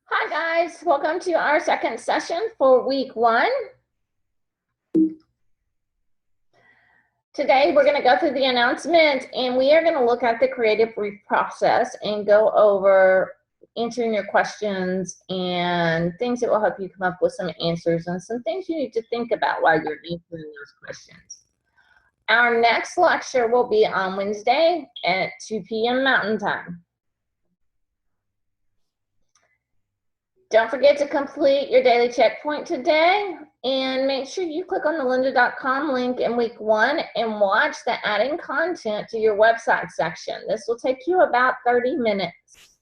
Hi guys, welcome to our second session for week 1. Today we're going to go through the announcement and we are going to look at the creative brief process and go over answering your questions and things that will help you come up with some answers and some things you need to think about while you're answering those questions. Our next lecture will be on Wednesday at 2 p.m. Mountain Time. Don't forget to complete your daily checkpoint today and make sure you click on the lynda.com link in week 1 and watch the adding content to your website section. This will take you about 30 minutes.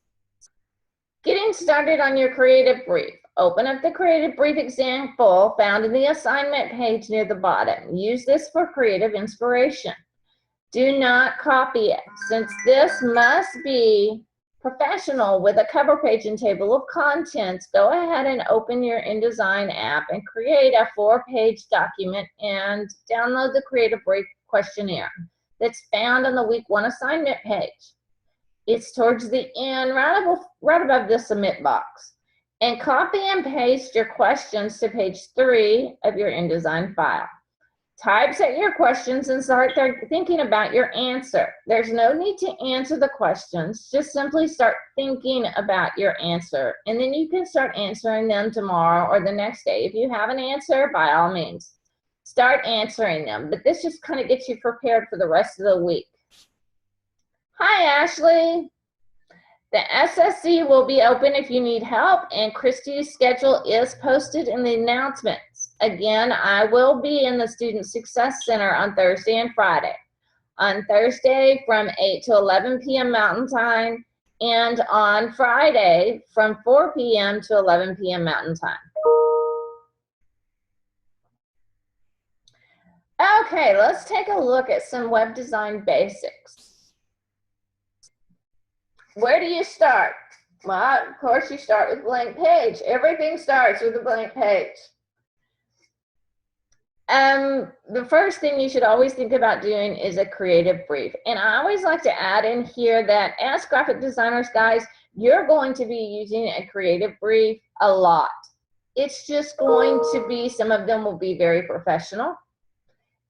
Getting started on your creative brief. Open up the creative brief example found in the assignment page near the bottom. Use this for creative inspiration. Do not copy it, since this must be professional with a cover page and table of contents. Go ahead and open your InDesign app and create a 4-page document and download the creative brief questionnaire that's found on the week 1 assignment page. It's towards the end, right above the submit box. And copy and paste your questions to page 3 of your InDesign file. Typeset your questions and start thinking about your answer. There's no need to answer the questions. Just simply start thinking about your answer, and then you can start answering them tomorrow or the next day. If you have an answer, by all means, start answering them. But this just kind of gets you prepared for the rest of the week. Hi, Ashley. The SSC will be open if you need help, and Christy's schedule is posted in the announcements. Again, I will be in the Student Success Center on Thursday and Friday. On Thursday from 8 to 11 p.m. Mountain Time, and on Friday from 4 p.m. to 11 p.m. Mountain Time. Okay, let's take a look at some web design basics. Where do you start? Well, of course, you start with a blank page. Everything starts with a blank page. The first thing you should always think about doing is a creative brief. And I always like to add in here that as graphic designers, guys, you're going to be using a creative brief a lot. It's just going to be, some of them will be very professional,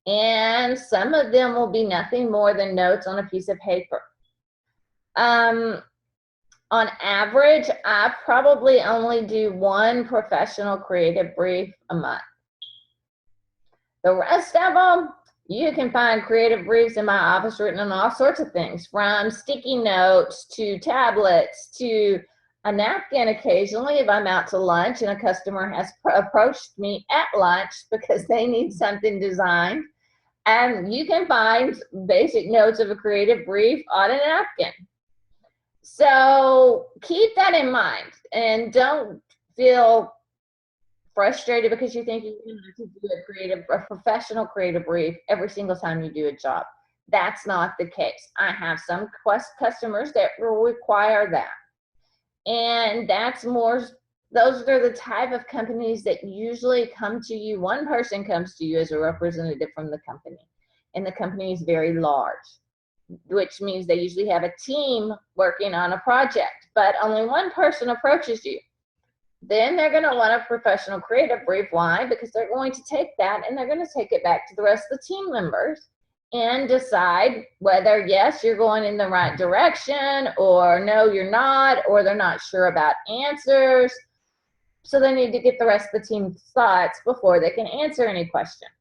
and some of them will be nothing more than notes on a piece of paper. On average, I probably only do 1 professional creative brief a month. The rest of them, you can find creative briefs in my office written on all sorts of things, from sticky notes to tablets to a napkin occasionally if I'm out to lunch and a customer has approached me at lunch because they need something designed. And you can find basic notes of a creative brief on a napkin. So keep that in mind, and don't feel frustrated because you think you have to do a professional creative brief every single time you do a job. That's not the case. I have some customers that will require that, and those are the type of companies that usually come to you. One person comes to you as a representative from the company, and the company is very large, which means they usually have a team working on a project, but only one person approaches you. Then they're going to want a professional creative brief. Why? Because they're going to take that and they're going to take it back to the rest of the team members and decide whether, yes, you're going in the right direction, or no, you're not, or they're not sure about answers. So they need to get the rest of the team's thoughts before they can answer any questions.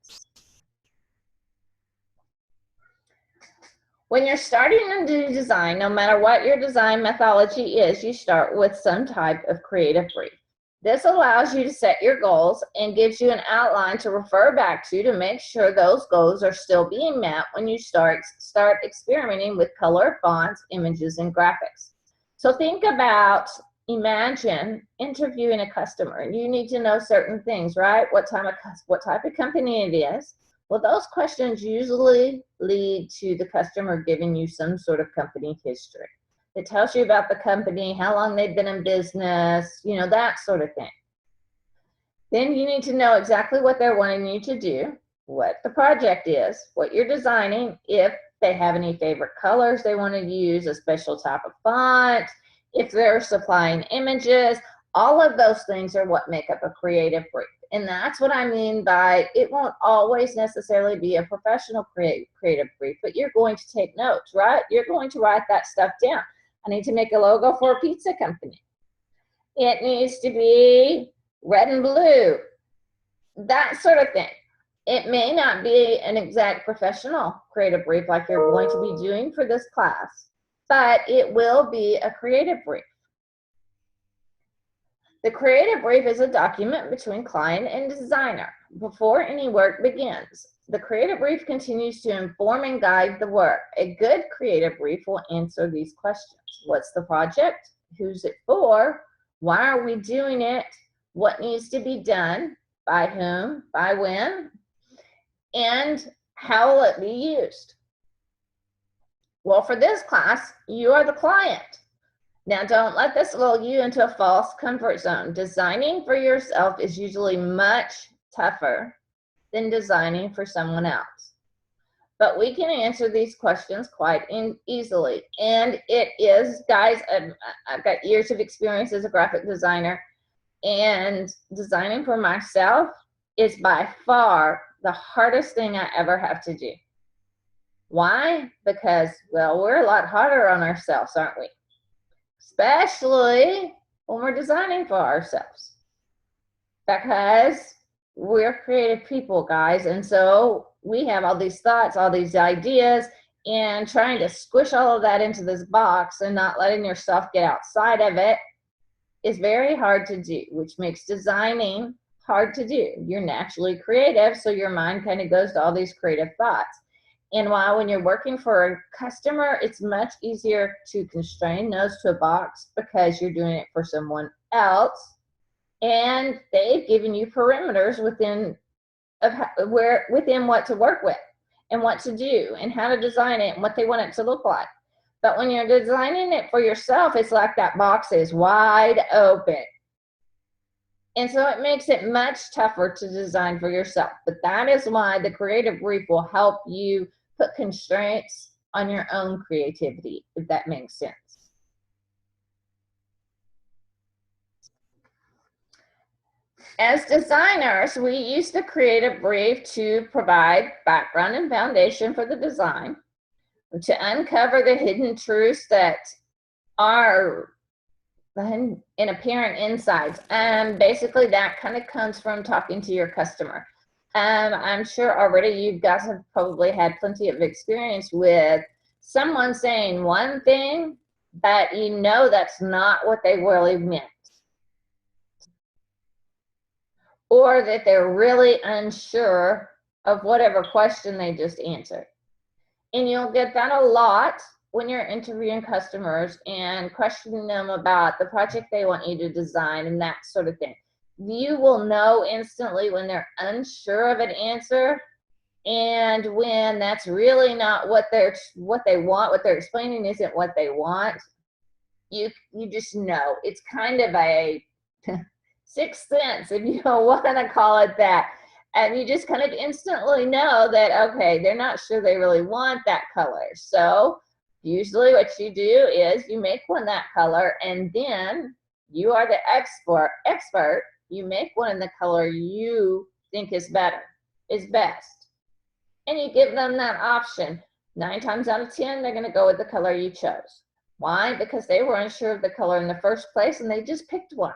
When you're starting to do design, no matter what your design methodology is, you start with some type of creative brief. This allows you to set your goals and gives you an outline to refer back to make sure those goals are still being met when you start experimenting with color, fonts, images, and graphics. So think about, imagine interviewing a customer. You need to know certain things, right? What type of company it is. Well, those questions usually lead to the customer giving you some sort of company history. It tells you about the company, how long they've been in business, that sort of thing. Then you need to know exactly what they're wanting you to do, what the project is, what you're designing, if they have any favorite colors they want to use, a special type of font, if they're supplying images. All of those things are what make up a creative brief. And that's what I mean by it won't always necessarily be a professional creative brief, but you're going to take notes, right? You're going to write that stuff down. I need to make a logo for a pizza company. It needs to be red and blue, that sort of thing. It may not be an exact professional creative brief like you're going to be doing for this class, but it will be a creative brief. The creative brief is a document between client and designer before any work begins. The creative brief continues to inform and guide the work. A good creative brief will answer these questions. What's the project? Who's it for? Why are we doing it? What needs to be done? By whom? By when? And how will it be used? Well, for this class, you are the client. Now, don't let this lull you into a false comfort zone. Designing for yourself is usually much tougher than designing for someone else. But we can answer these questions quite easily. And it is, guys, I've got years of experience as a graphic designer, and designing for myself is by far the hardest thing I ever have to do. Why? Because, well, we're a lot harder on ourselves, aren't we? Especially when we're designing for ourselves, because we're creative people, guys, and so we have all these thoughts, all these ideas, and trying to squish all of that into this box and not letting yourself get outside of it is very hard to do, which makes designing hard to do. You're naturally creative, so your mind kind of goes to all these creative thoughts. And while when you're working for a customer, it's much easier to constrain those to a box because you're doing it for someone else, and they've given you parameters within what to work with and what to do and how to design it and what they want it to look like. But when you're designing it for yourself, it's like that box is wide open. And so it makes it much tougher to design for yourself. But that is why the creative brief will help you put constraints on your own creativity, if that makes sense. As designers, we use the creative brief to provide background and foundation for the design, to uncover the hidden truths that are in apparent insights. And basically that kind of comes from talking to your customer. I'm sure already you guys have probably had plenty of experience with someone saying one thing, but you know that's not what they really meant. Or that they're really unsure of whatever question they just answered. And you'll get that a lot when you're interviewing customers and questioning them about the project they want you to design and that sort of thing. You will know instantly when they're unsure of an answer and when that's really not what they want, what they're explaining isn't what they want. You just know. It's kind of a sixth sense, if you don't want to call it that. And you just kind of instantly know that, okay, they're not sure they really want that color. So usually what you do is you make one that color, and then you are the expert. You make one in the color you think is best. And you give them that option. 9 times out of 10, they're going to go with the color you chose. Why? Because they were unsure of the color in the first place, and they just picked one.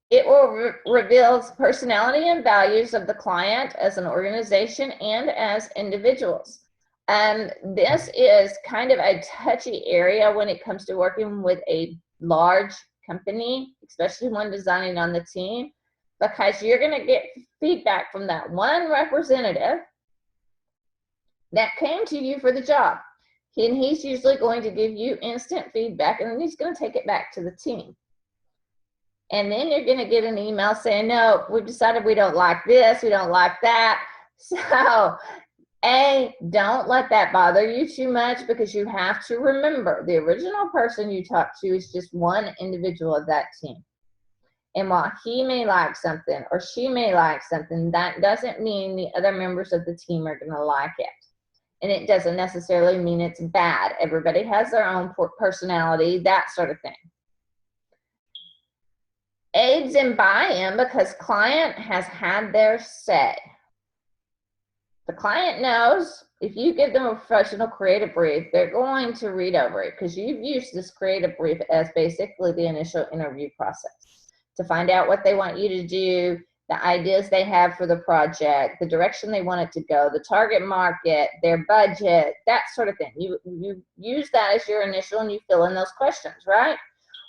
It will reveal personality and values of the client as an organization and as individuals. And this is kind of a touchy area when it comes to working with a large company, especially one designing on the team, because you're going to get feedback from that one representative that came to you for the job. And he's usually going to give you instant feedback, and then he's going to take it back to the team. And then you're going to get an email saying, no, we've decided we don't like this, we don't like that. So, don't let that bother you too much, because you have to remember the original person you talked to is just one individual of that team. And while he may like something or she may like something, that doesn't mean the other members of the team are going to like it. And it doesn't necessarily mean it's bad. Everybody has their own personality, that sort of thing. aids in buy-in because client has had their say. The client knows if you give them a professional creative brief, they're going to read over it because you've used this creative brief as basically the initial interview process to find out what they want you to do, the ideas they have for the project, the direction they want it to go, the target market, their budget, that sort of thing. You use that as your initial and you fill in those questions, right?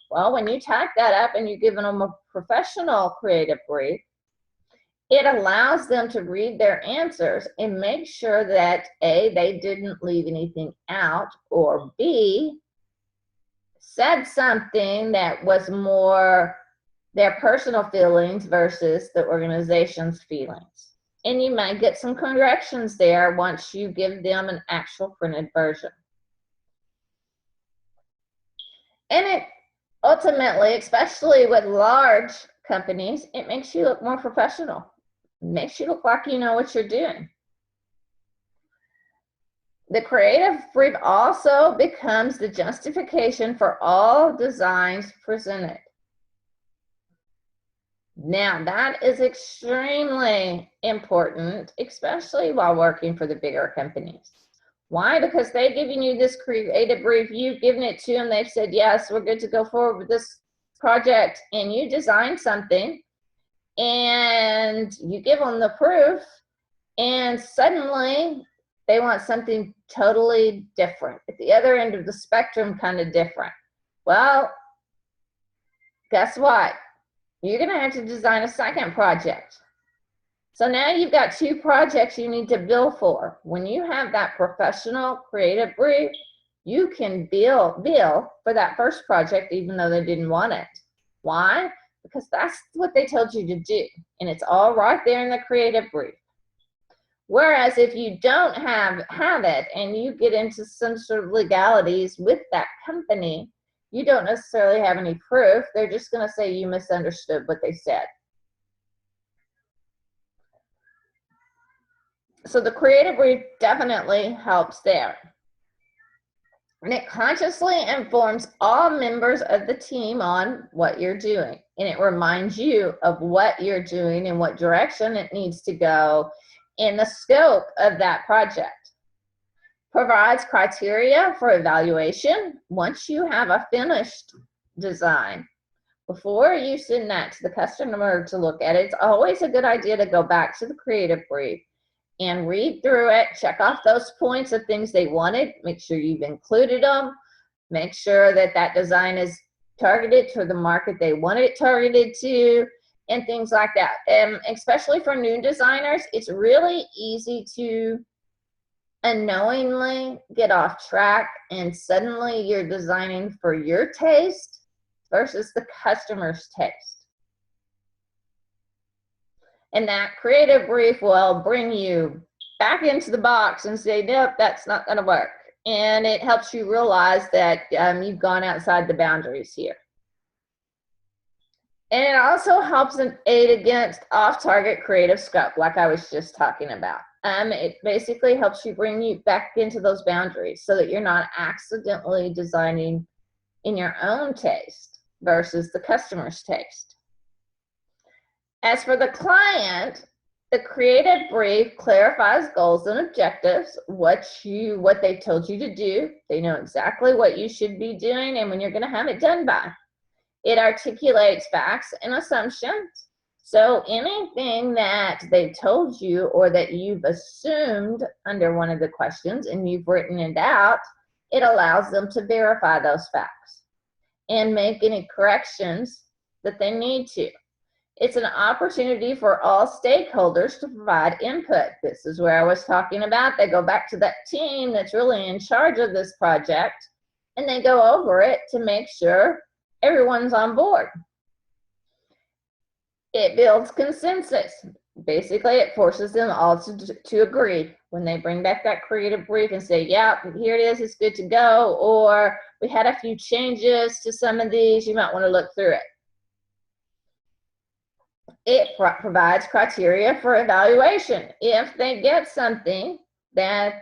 Well, when you type that up and you're giving them a professional creative brief, it allows them to read their answers and make sure that A, they didn't leave anything out, or B, said something that was more their personal feelings versus the organization's feelings. And you might get some corrections there once you give them an actual printed version. And it ultimately, especially with large companies, it makes you look more professional. It makes you look like you know what you're doing. The creative brief also becomes the justification for all designs presented. Now, that is extremely important, especially while working for the bigger companies. Why? Because they've given you this creative brief, you've given it to them, they've said, yes, we're good to go forward with this project, and you design something, and you give them the proof, and suddenly they want something totally different, at the other end of the spectrum, kind of different. Well, guess what? You're going to have to design a second project. So now you've got two projects you need to bill for. When you have that professional creative brief, you can bill for that first project even though they didn't want it. Why? Because that's what they told you to do, and it's all right there in the creative brief. Whereas if you don't have it and you get into some sort of legalities with that company, you don't necessarily have any proof. They're just going to say you misunderstood what they said. So the creative brief definitely helps there. And it consciously informs all members of the team on what you're doing. And it reminds you of what you're doing and what direction it needs to go in the scope of that project. Provides criteria for evaluation once you have a finished design. Before you send that to the customer to look at it, it's always a good idea to go back to the creative brief and read through it, check off those points of things they wanted, make sure you've included them, make sure that that design is targeted to the market they want it targeted to, and things like that. And especially for new designers, it's really easy to unknowingly get off track and suddenly you're designing for your taste versus the customer's taste. And that creative brief will bring you back into the box and say, nope, that's not going to work. And it helps you realize that you've gone outside the boundaries here. And it also helps aid against off-target creative scope, like I was just talking about. It basically helps you bring you back into those boundaries so that you're not accidentally designing in your own taste versus the customer's taste. As for the client, the creative brief clarifies goals and objectives, what they told you to do. They know exactly what you should be doing and when you're going to have it done by. It articulates facts and assumptions. So anything that they've told you or that you've assumed under one of the questions and you've written it out, it allows them to verify those facts and make any corrections that they need to. It's an opportunity for all stakeholders to provide input. This is where I was talking about. They go back to that team that's really in charge of this project and they go over it to make sure everyone's on board. It builds consensus. Basically, it forces them all to agree. When they bring back that creative brief and say, yeah, here it is, it's good to go, or we had a few changes to some of these, you might want to look through it. It provides criteria for evaluation. If they get something that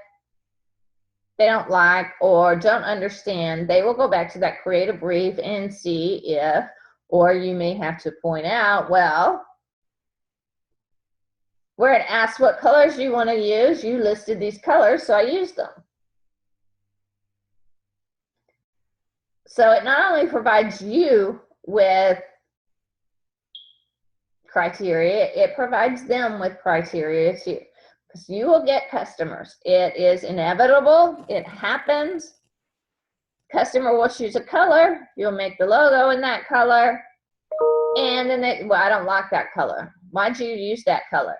they don't like or don't understand, they will go back to that creative brief and see if Or you may have to point out, well, where it asks what colors you want to use, you listed these colors, so I used them. So it not only provides you with criteria, it provides them with criteria too. Because you will get customers. It is inevitable. It happens. Customer will choose a color. You'll make the logo in that color. And then they, well, I don't like that color. Why'd you use that color?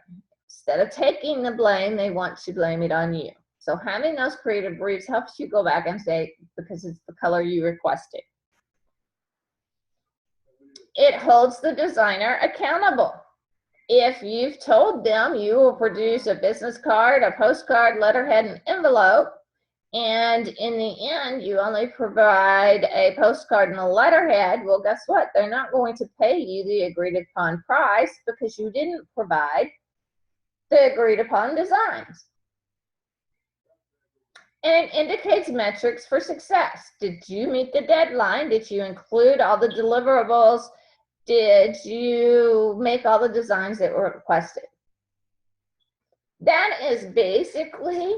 Instead of taking the blame, they want to blame it on you. So having those creative briefs helps you go back and say, because it's the color you requested. It holds the designer accountable. If you've told them you will produce a business card, a postcard, letterhead, and envelope, and in the end you only provide a postcard and a letterhead, well, guess what? They're not going to pay you the agreed upon price because you didn't provide the agreed upon designs. And it indicates metrics for success. Did you meet the deadline? Did you include all the deliverables? Did you make all the designs that were requested? That is basically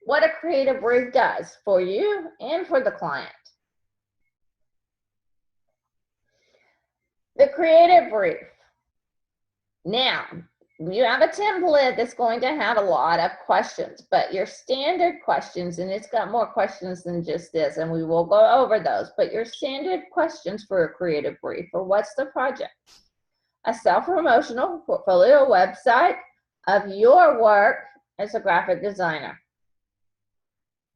what a creative brief does for you and for the client. The creative brief. Now, you have a template that's going to have a lot of questions, but your standard questions, and it's got more questions than just this, and we will go over those, but your standard questions for a creative brief are: what's the project? A self-promotional portfolio website of your work as a graphic designer.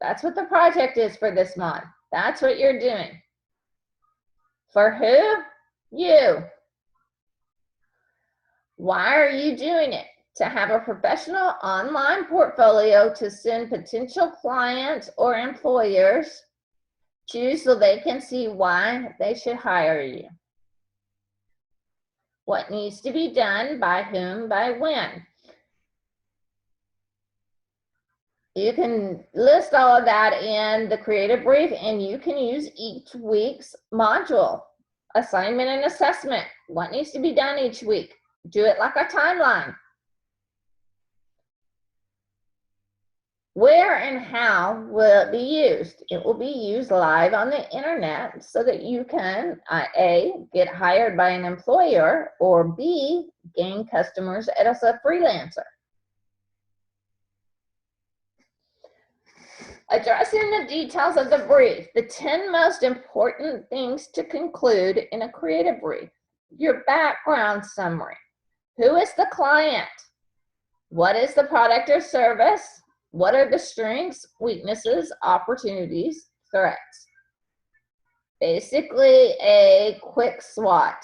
That's what the project is for this month. That's what you're doing. For who? You. Why are you doing it? To have a professional online portfolio to send potential clients or employers to so they can see why they should hire you. What needs to be done, by whom, by when. You can list all of that in the creative brief, and you can use each week's module. Assignment and assessment. What needs to be done each week? Do it like a timeline. Where and how will it be used? It will be used live on the internet so that you can A, get hired by an employer, or B, gain customers as a freelancer. Addressing the details of the brief, the 10 most important things to conclude in a creative brief. Your background summary. Who is the client? What is the product or service? What are the strengths, weaknesses, opportunities, threats? Basically, a quick SWOT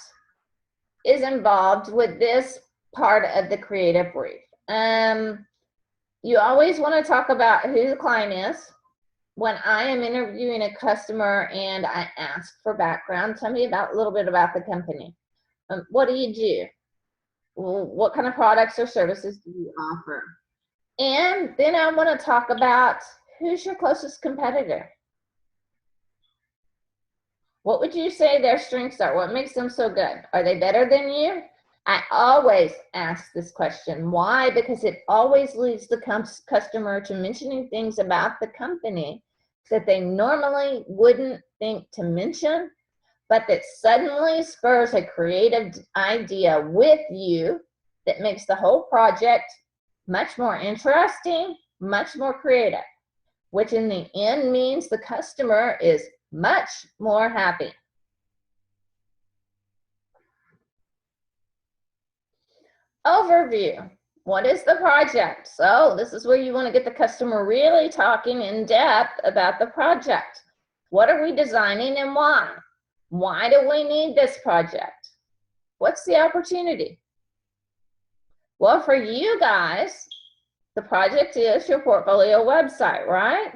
is involved with this part of the creative brief. You always want to talk about who the client is. When I am interviewing a customer and I ask for background, tell me a little bit about the company. What do you do? What kind of products or services do you offer? And then I want to talk about who's your closest competitor. What would you say their strengths are? What makes them so good? Are they better than you? I always ask this question. Why? Because it always leads the customer to mentioning things about the company that they normally wouldn't think to mention, but that suddenly spurs a creative idea with you that makes the whole project much more interesting, much more creative, which in the end means the customer is much more happy. Overview. What is the project? So this is where you want to get the customer really talking in depth about the project. What are we designing and why? Why do we need this project? What's the opportunity? Well, for you guys, the project is your portfolio website, right?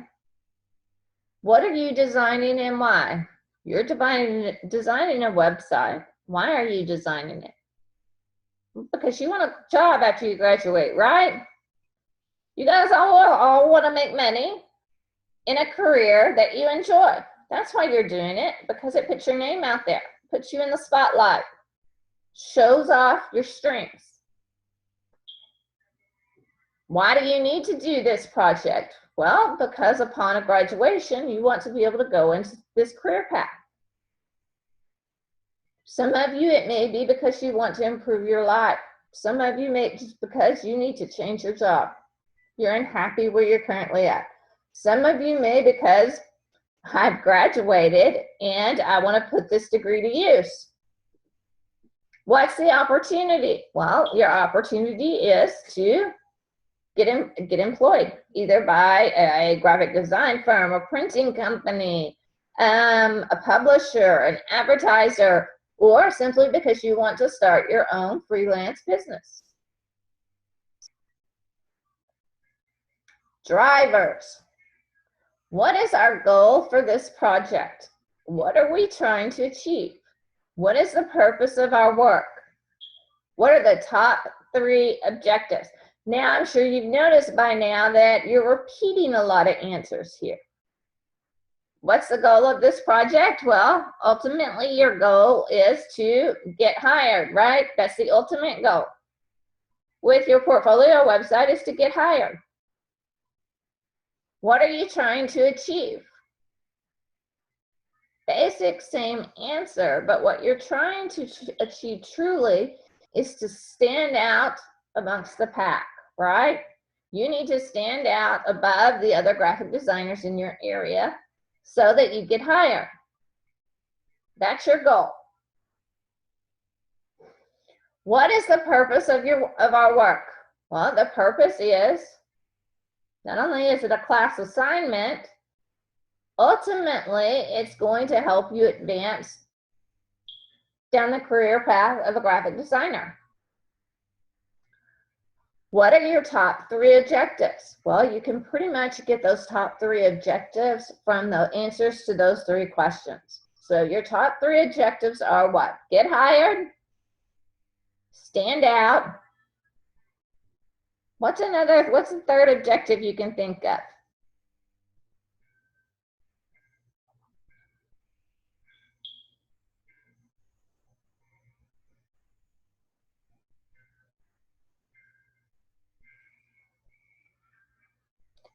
What are you designing and why? You're designing a website. Why are you designing it? Because you want a job after you graduate, right? You guys all want to make money in a career that you enjoy. That's why you're doing it, because it puts your name out there. puts you in the spotlight, shows off your strengths. Why do you need to do this project? Well, because upon a graduation, you want to be able to go into this career path. Some of you, it may be because you want to improve your life. Some of you may just because you need to change your job. You're unhappy where you're currently at. Some of you may because I've graduated and I want to put this degree to use. What's the opportunity? Well, your opportunity is to get employed, either by a graphic design firm, a printing company, a publisher, an advertiser, or simply because you want to start your own freelance business. Drivers. What is our goal for this project? What are we trying to achieve? What is the purpose of our work? What are the top 3 objectives? Now, I'm sure you've noticed by now that you're repeating a lot of answers here. What's the goal of this project? Well, ultimately, your goal is to get hired, right? That's the ultimate goal. With your portfolio website is to get hired. What are you trying to achieve? Basic, same answer, but what you're trying to achieve truly is to stand out amongst the pack, right? You need to stand out above the other graphic designers in your area so that you get hired. That's your goal. What is the purpose of our work? Well, the purpose is, not only is it a class assignment, ultimately it's going to help you advance down the career path of a graphic designer. What are your top 3 objectives? Well, you can pretty much get those top 3 objectives from the answers to those 3 questions. So your top 3 objectives are what? Get hired, stand out. What's the third objective you can think of?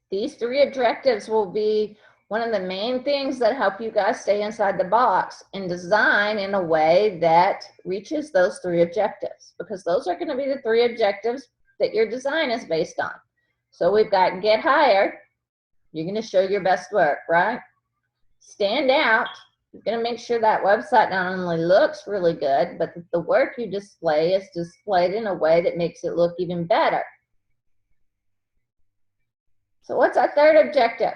These 3 objectives will be one of the main things that help you guys stay inside the box and design in a way that reaches those 3 objectives, because those are going to be the 3 objectives that your design is based on. So we've got get hired. You're going to show your best work, right? Stand out. You're going to make sure that website not only looks really good, but that the work you display is displayed in a way that makes it look even better. So what's our third objective?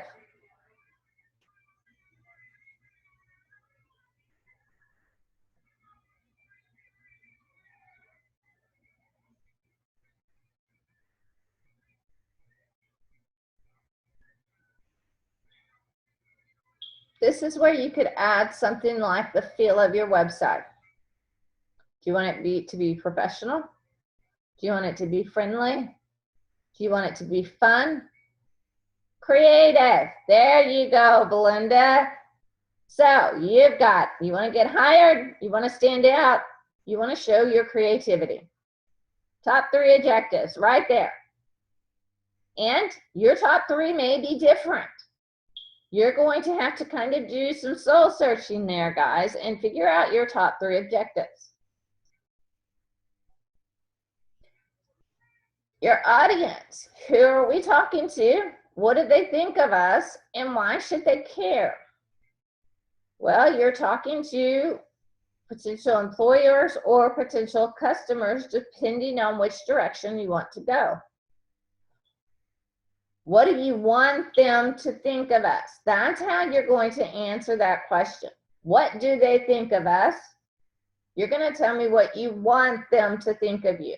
This is where you could add something like the feel of your website. Do you want it to be professional? Do you want it to be friendly? Do you want it to be fun? Creative. There you go, Belinda. So you want to get hired, you want to stand out, you want to show your creativity. Top 3 objectives right there. And your top 3 may be different. You're going to have to kind of do some soul searching there, guys, and figure out your top 3 objectives. Your audience, who are we talking to? What do they think of us, and why should they care? Well, you're talking to potential employers or potential customers, depending on which direction you want to go. What do you want them to think of us? That's how you're going to answer that question. What do they think of us? You're going to tell me what you want them to think of you,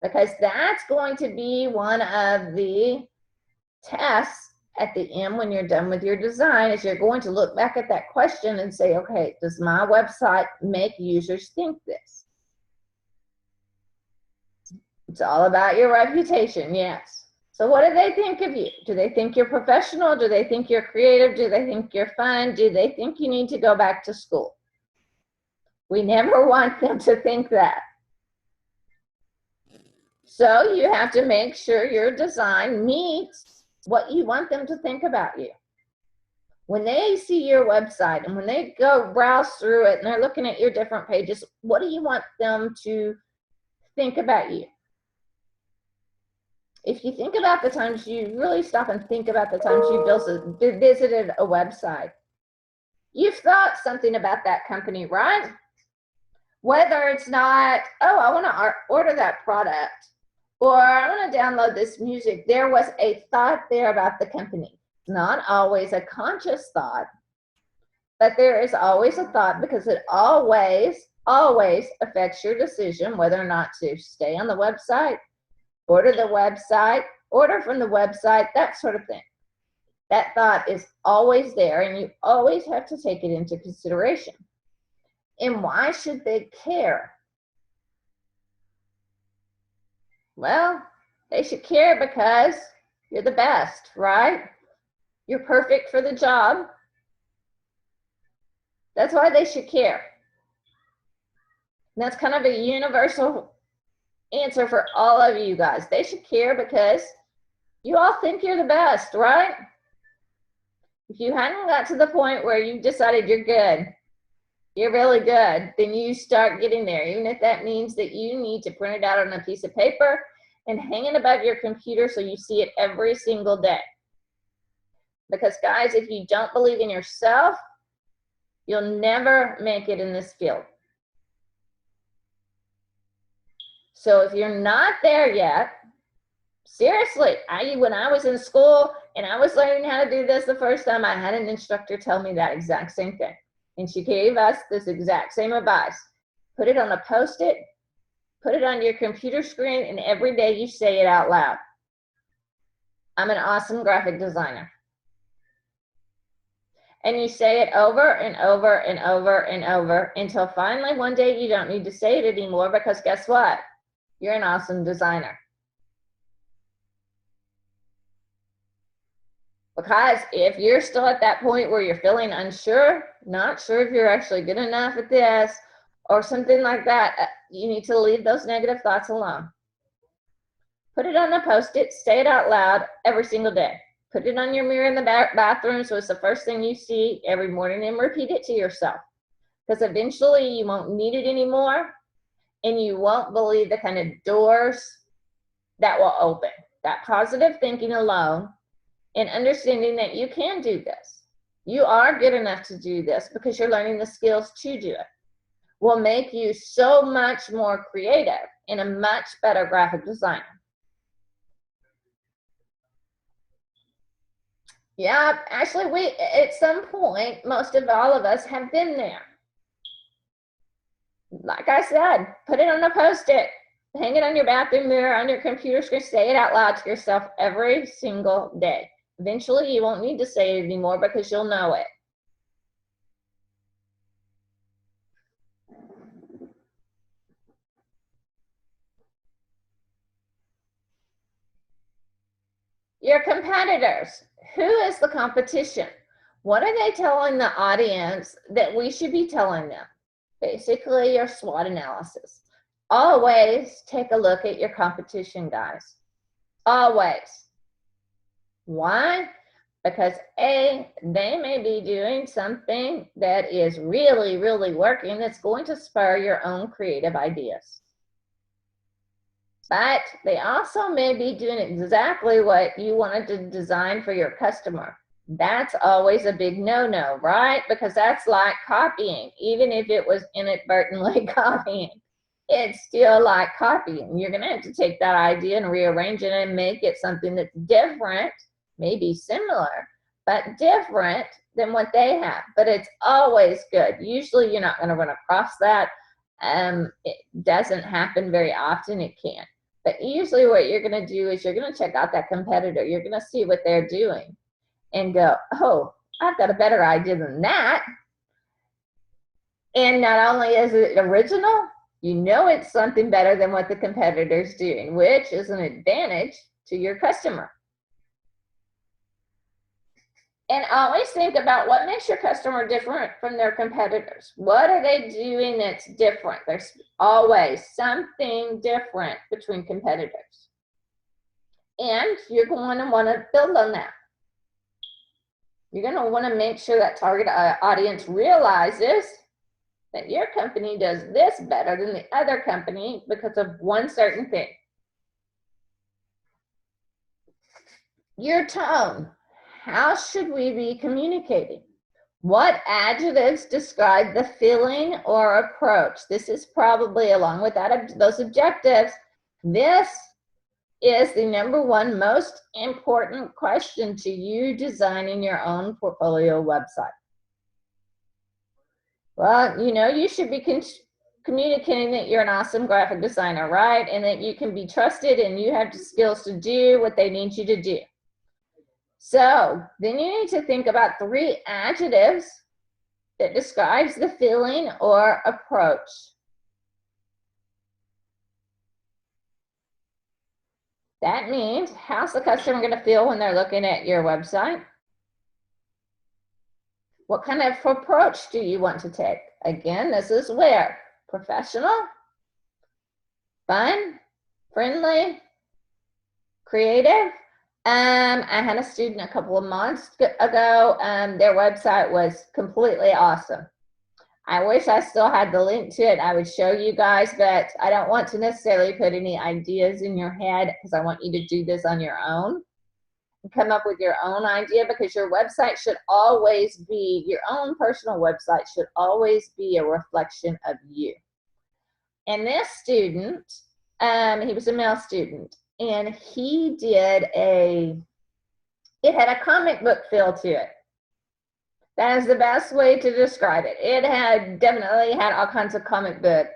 because that's going to be one of the tests at the end when you're done with your design, is you're going to look back at that question and say, okay, does my website make users think this? It's all about your reputation, yes. So what do they think of you? Do they think you're professional? Do they think you're creative? Do they think you're fun? Do they think you need to go back to school? We never want them to think that. So you have to make sure your design meets what you want them to think about you. When they see your website and when they go browse through it and they're looking at your different pages, what do you want them to think about you? If you think about the times, you really stop and think about the times you visited a website, you've thought something about that company, right? Whether it's not, oh, I want to order that product, or I want to download this music, there was a thought there about the company. Not always a conscious thought, but there is always a thought, because it always affects your decision whether or not to stay on the website, order the website, order from the website, that sort of thing. That thought is always there, and you always have to take it into consideration. And why should they care? Well, they should care because you're the best, right? You're perfect for the job. That's why they should care. And that's kind of a universal answer for all of you guys. They should care because you all think you're the best, right? If you hadn't got to the point where you decided you're good, you're really good, then you start getting there, even if that means that you need to print it out on a piece of paper and hang it above your computer so you see it every single day. Because guys, if you don't believe in yourself, you'll never make it in this field. So if you're not there yet, seriously, when I was in school and I was learning how to do this the first time, I had an instructor tell me that exact same thing. And she gave us this exact same advice. Put it on a Post-it, put it on your computer screen, and every day you say it out loud. I'm an awesome graphic designer. And you say it over and over and over and over until finally one day you don't need to say it anymore, because guess what? You're an awesome designer. Because if you're still at that point where you're feeling unsure, not sure if you're actually good enough at this or something like that, you need to leave those negative thoughts alone. Put it on a Post-it, say it out loud every single day. Put it on your mirror in the bathroom so it's the first thing you see every morning, and repeat it to yourself. Because eventually you won't need it anymore, and you won't believe the kind of doors that will open. That positive thinking alone and understanding that you can do this, you are good enough to do this because you're learning the skills to do it, will make you so much more creative and a much better graphic designer. Yeah, actually, at some point, most of all of us have been there. Like I said, put it on a Post-it, hang it on your bathroom mirror, on your computer screen, say it out loud to yourself every single day. Eventually, you won't need to say it anymore because you'll know it. Your competitors. Who is the competition? What are they telling the audience that we should be telling them? Basically, your SWOT analysis. Always take a look at your competition, guys. Always. Why? Because A, they may be doing something that is really, really working that's going to spur your own creative ideas. But they also may be doing exactly what you wanted to design for your customer. That's always a big no-no, right? Because that's like copying. Even if it was inadvertently copying, it's still like copying. You're going to have to take that idea and rearrange it and make it something that's different, maybe similar, but different than what they have. But it's always good. Usually you're not going to run across that. It doesn't happen very often. It can. But usually what you're going to do is you're going to check out that competitor. You're going to see what they're doing and go, oh, I've got a better idea than that. And not only is it original, you know it's something better than what the competitor's doing, which is an advantage to your customer. And always think about what makes your customer different from their competitors. What are they doing that's different? There's always something different between competitors. And you're going to want to build on that. You're going to want to make sure that target audience realizes that your company does this better than the other company because of one certain thing. Your tone. How should we be communicating? What adjectives describe the feeling or approach? This is probably, along with that, those objectives, this is the #1 most important question to you designing your own portfolio website. Well, you know, you should be communicating that you're an awesome graphic designer, right? And that you can be trusted and you have the skills to do what they need you to do. So then you need to think about 3 adjectives that describes the feeling or approach. That means, how's the customer going to feel when they're looking at your website? What kind of approach do you want to take? Again, this is where professional, fun, friendly, creative. I had a student a couple of months ago. Their website was completely awesome. I wish I still had the link to it. I would show you guys, but I don't want to necessarily put any ideas in your head because I want you to do this on your own. Come up with your own idea, because your website should always be, your own personal website should always be a reflection of you. And this student, he was a male student, and he did it had a comic book feel to it. That is the best way to describe it. It had definitely had all kinds of comic book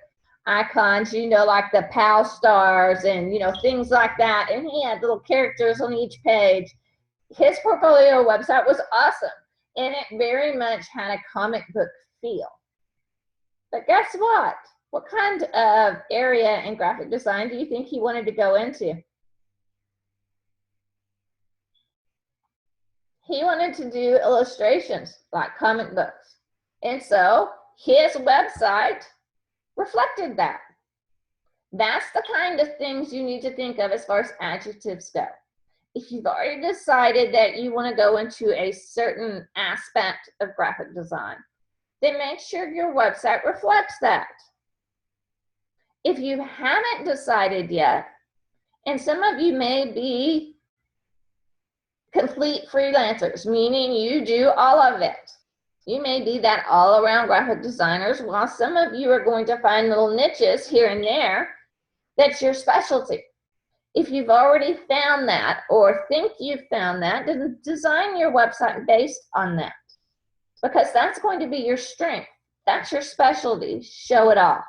icons, you know, like the PAL stars and, you know, things like that. And he had little characters on each page. His portfolio website was awesome, and it very much had a comic book feel. But guess what? What kind of area in graphic design do you think he wanted to go into? He wanted to do illustrations like comic books. And so his website reflected that. That's the kind of things you need to think of as far as adjectives go. If you've already decided that you want to go into a certain aspect of graphic design, then make sure your website reflects that. If you haven't decided yet, and some of you may be complete freelancers, meaning you do all of it. You may be that all-around graphic designers, while some of you are going to find little niches here and there that's your specialty. If you've already found that or think you've found that, then design your website based on that, because that's going to be your strength. That's your specialty. Show it off.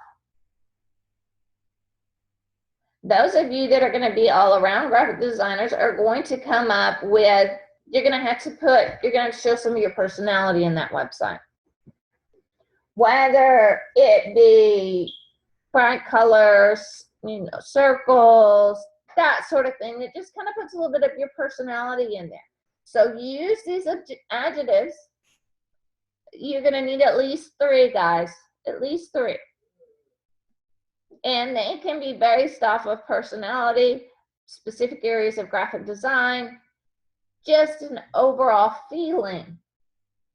Those of you that are going to be all around graphic designers are going to come up with, you're going to show some of your personality in that website. Whether it be bright colors, you know, circles, that sort of thing, that just kind of puts a little bit of your personality in there. So use these adjectives. You're going to need at least 3, guys, at least 3. And they can be based off of personality, specific areas of graphic design, just an overall feeling.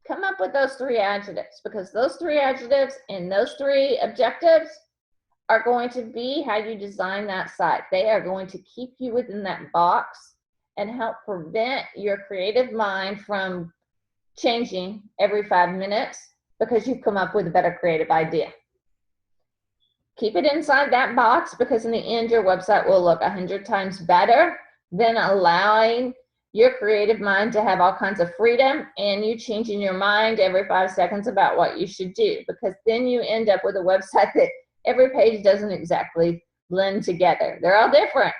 Come up with those 3 adjectives, because those 3 adjectives and those 3 objectives are going to be how you design that site. They are going to keep you within that box and help prevent your creative mind from changing every 5 minutes because you've come up with a better creative idea. Keep it inside that box, because in the end, your website will look 100 times better than allowing your creative mind to have all kinds of freedom and you changing your mind every 5 seconds about what you should do, because then you end up with a website that every page doesn't exactly blend together. They're all different.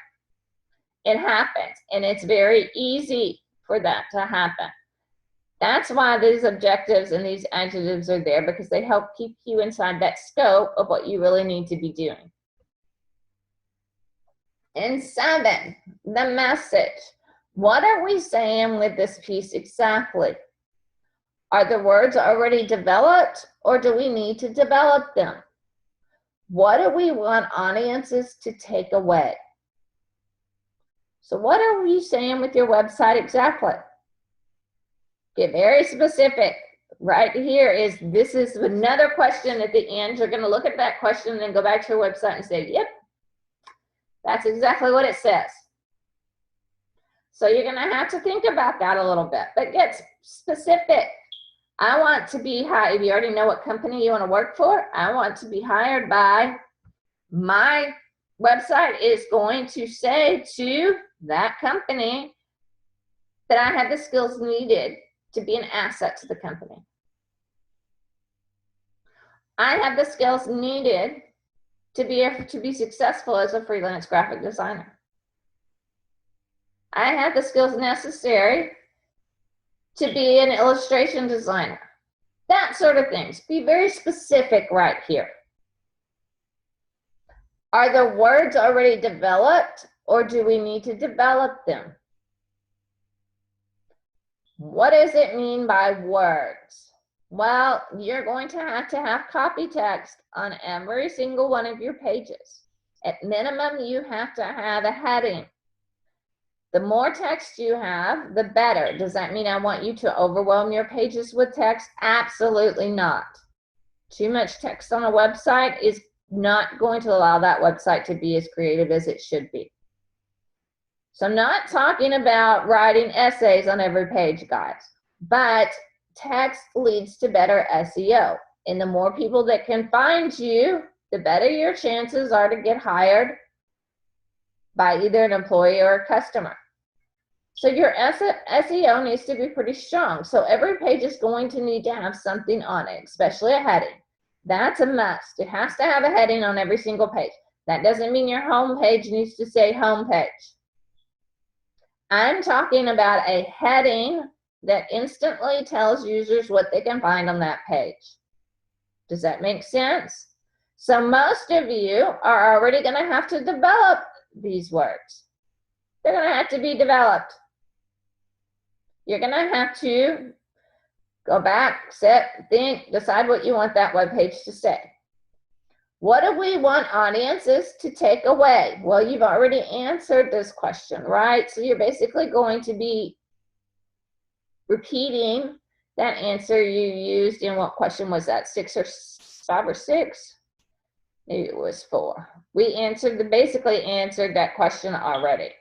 It happens, and it's very easy for that to happen. That's why these objectives and these adjectives are there, because they help keep you inside that scope of what you really need to be doing. And 7, the message. What are we saying with this piece exactly? Are the words already developed, or do we need to develop them? What do we want audiences to take away? So what are you saying with your website exactly? Get very specific. Right here is, this is another question at the end. You're going to look at that question and then go back to your website and say, yep, that's exactly what it says. So you're going to have to think about that a little bit, but get specific. I want to be hired. If you already know what company you want to work for, I want to be hired by, my website is going to say to that company that I have the skills needed to be an asset to the company. I have the skills needed to be successful as a freelance graphic designer. I have the skills necessary to be an illustration designer. That sort of things. Be very specific right here. Are the words already developed, or do we need to develop them? What does it mean by words? Well, you're going to have copy text on every single one of your pages. At minimum, you have to have a heading. The more text you have, the better. Does that mean I want you to overwhelm your pages with text? Absolutely not. Too much text on a website is not going to allow that website to be as creative as it should be. So I'm not talking about writing essays on every page, guys, but text leads to better SEO. And the more people that can find you, the better your chances are to get hired by either an employee or a customer. So your SEO needs to be pretty strong. So every page is going to need to have something on it, especially a heading. That's a must. It has to have a heading on every single page. That doesn't mean your home page needs to say home page. I'm talking about a heading that instantly tells users what they can find on that page. Does that make sense? So most of you are already going to have to develop these words. They're going to have to be developed. You're going to have to go back, sit, think, decide what you want that web page to say. What do we want audiences to take away? Well, you've already answered this question, right? So you're basically going to be repeating that answer you used in, what question was that, 5 or 6? Maybe it was 4. We basically answered that question already.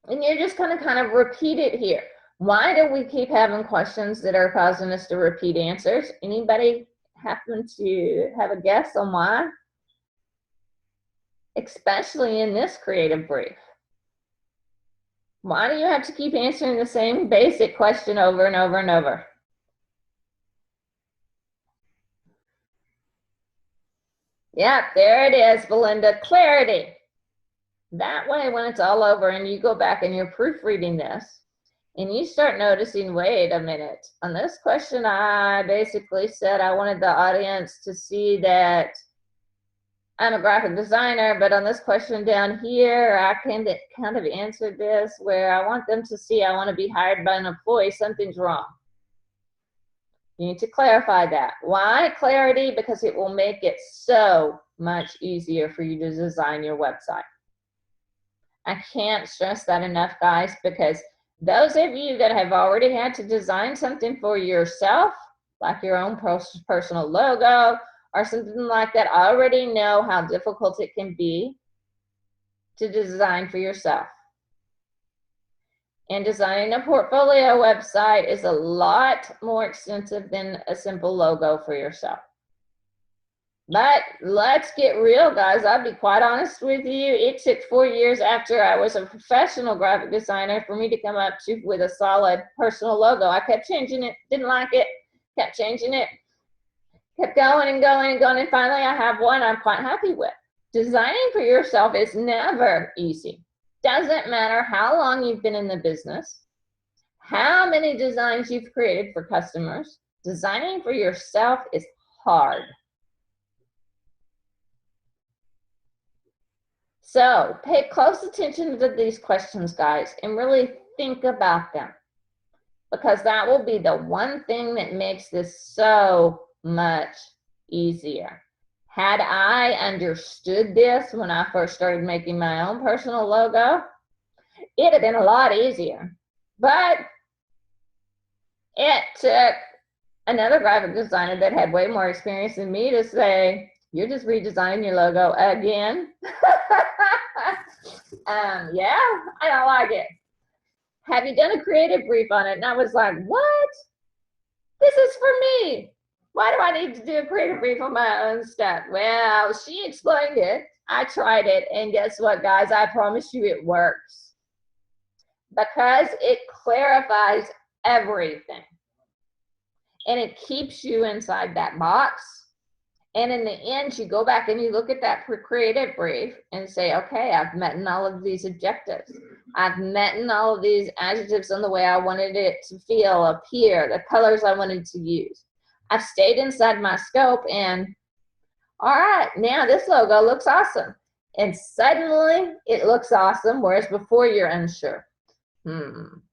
And you're just going to kind of repeat it here. Why do we keep having questions that are causing us to repeat answers? Anybody happen to have a guess on why? Especially in this creative brief. Why do you have to keep answering the same basic question over and over and over? Yep, there it is, Belinda, clarity. That way, when it's all over and you go back and you're proofreading this, and you start noticing, wait a minute, on this question, I basically said I wanted the audience to see that I'm a graphic designer, but on this question down here, I kind of answered this where I want them to see I want to be hired by an employee. Something's wrong. You need to clarify that. Why clarity? Because it will make it so much easier for you to design your website. I can't stress that enough, guys, because those of you that have already had to design something for yourself, like your own personal logo or something like that, already know how difficult it can be to design for yourself. And designing a portfolio website is a lot more extensive than a simple logo for yourself. But let's get real, guys. I'll be quite honest with you. It took 4 years after I was a professional graphic designer for me to come up with a solid personal logo. I kept changing it, didn't like it, kept changing it, kept going and going and going, and finally I have one I'm quite happy with. Designing for yourself is never easy. Doesn't matter how long you've been in the business, how many designs you've created for customers. Designing for yourself is hard. So pay close attention to these questions, guys, and really think about them. because that will be the one thing that makes this so much easier. Had I understood this when I first started making my own personal logo, it'd have been a lot easier. But it took another graphic designer that had way more experience than me to say, you're just redesigning your logo again. Yeah, I don't like it. Have you done a creative brief on it? And I was like, what? This is for me. Why do I need to do a creative brief on my own stuff? Well, she explained it. I tried it. And guess what, guys? I promise you it works. Because it clarifies everything. And it keeps you inside that box. And in the end, you go back and you look at that creative brief and say, okay, I've met in all of these objectives. I've met in all of these adjectives on the way I wanted it to feel, appear, the colors I wanted to use. I've stayed inside my scope, and all right, now this logo looks awesome. And suddenly it looks awesome, whereas before you're unsure.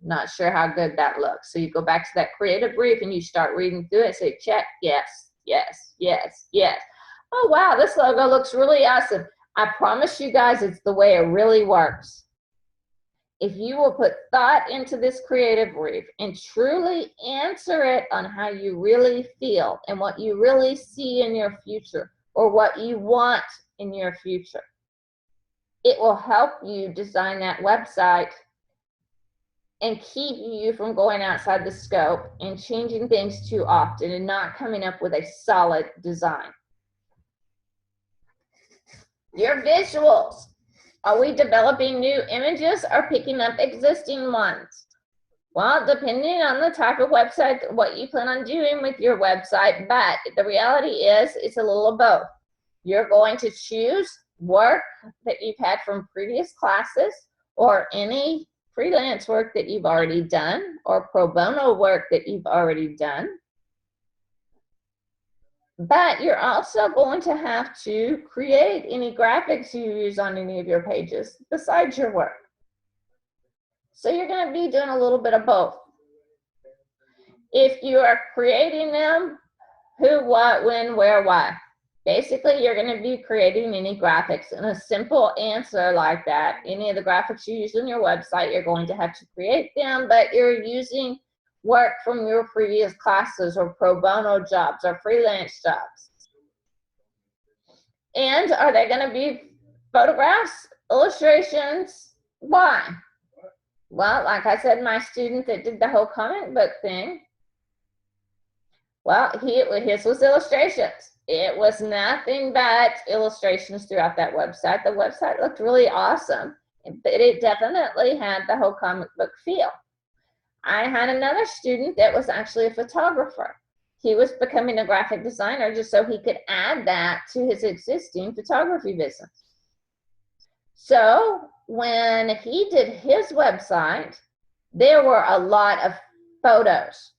Not sure how good that looks. So you go back to that creative brief and you start reading through it, say check, yes, yes, yes, yes. Oh wow, this logo looks really awesome. I promise you guys it's the way it really works. If you will put thought into this creative brief and truly answer it on how you really feel and what you really see in your future or what you want in your future, it will help you design that website and keep you from going outside the scope and changing things too often and not coming up with a solid design. Your visuals. Are we developing new images or picking up existing ones? Well, depending on the type of website, what you plan on doing with your website, but the reality is it's a little of both. You're going to choose work that you've had from previous classes or any freelance work that you've already done or pro bono work that you've already done. But you're also going to have to create any graphics you use on any of your pages besides your work. So you're going to be doing a little bit of both. If you are creating them, who, what, when, where, why. Basically, you're going to be creating any graphics. And a simple answer like that, any of the graphics you use on your website, you're going to have to create them, but you're using work from your previous classes or pro bono jobs or freelance jobs. And are they going to be photographs, illustrations? Why? Well, like I said, my student that did the whole comic book thing, well, his was illustrations. It was nothing but illustrations throughout that website. The website looked really awesome, but it definitely had the whole comic book feel. I had another student that was actually a photographer. He was becoming a graphic designer just so he could add that to his existing photography business. So when he did his website, there were a lot of photos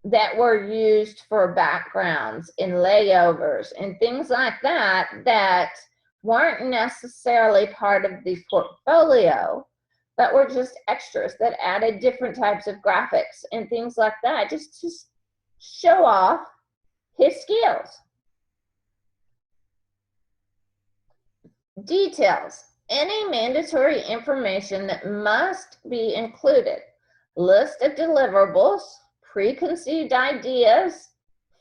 that were used for backgrounds and layovers and things like that that weren't necessarily part of the portfolio, but were just extras that added different types of graphics and things like that, just to show off his skills. Details. Any mandatory information that must be included. List of deliverables, preconceived ideas,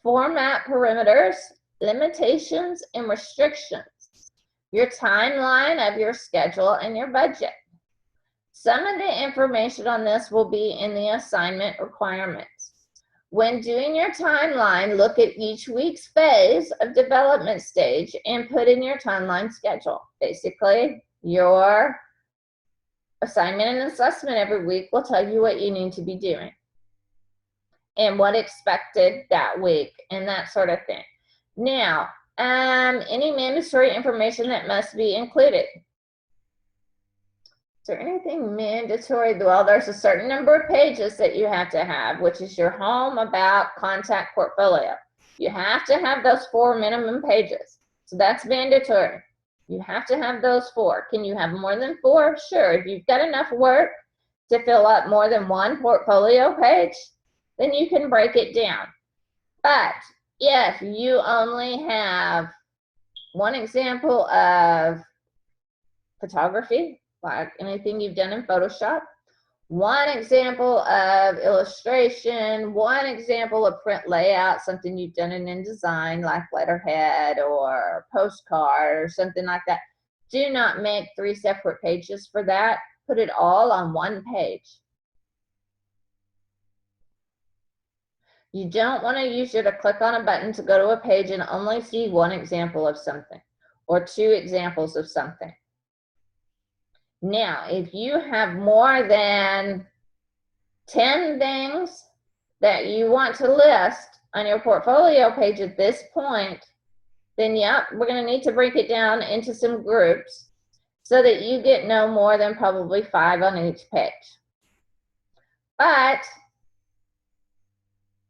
format parameters, limitations, and restrictions. Your timeline of your schedule and your budget. Some of the information on this will be in the assignment requirements. When doing your timeline, look at each week's phase of development stage and put in your timeline schedule. Basically, your assignment and assessment every week will tell you what you need to be doing and what expected that week and that sort of thing. Now, any mandatory information that must be included. Is there anything mandatory? Well, there's a certain number of pages that you have to have, which is your home, about, contact, portfolio. You have to have those 4 minimum pages. So that's mandatory. You have to have those 4. Can you have more than 4? Sure. If you've got enough work to fill up more than one portfolio page, then you can break it down. But if you only have one example of photography, like anything you've done in Photoshop, one example of illustration, one example of print layout, something you've done in InDesign, like letterhead or postcard or something like that, do not make 3 separate pages for that. Put it all on one page. You don't want to use your to click on a button to go to a page and only see one example of something or 2 examples of something. Now, if you have more than 10 things that you want to list on your portfolio page at this point, then yep, we're going to need to break it down into some groups so that you get no more than probably 5 on each page. But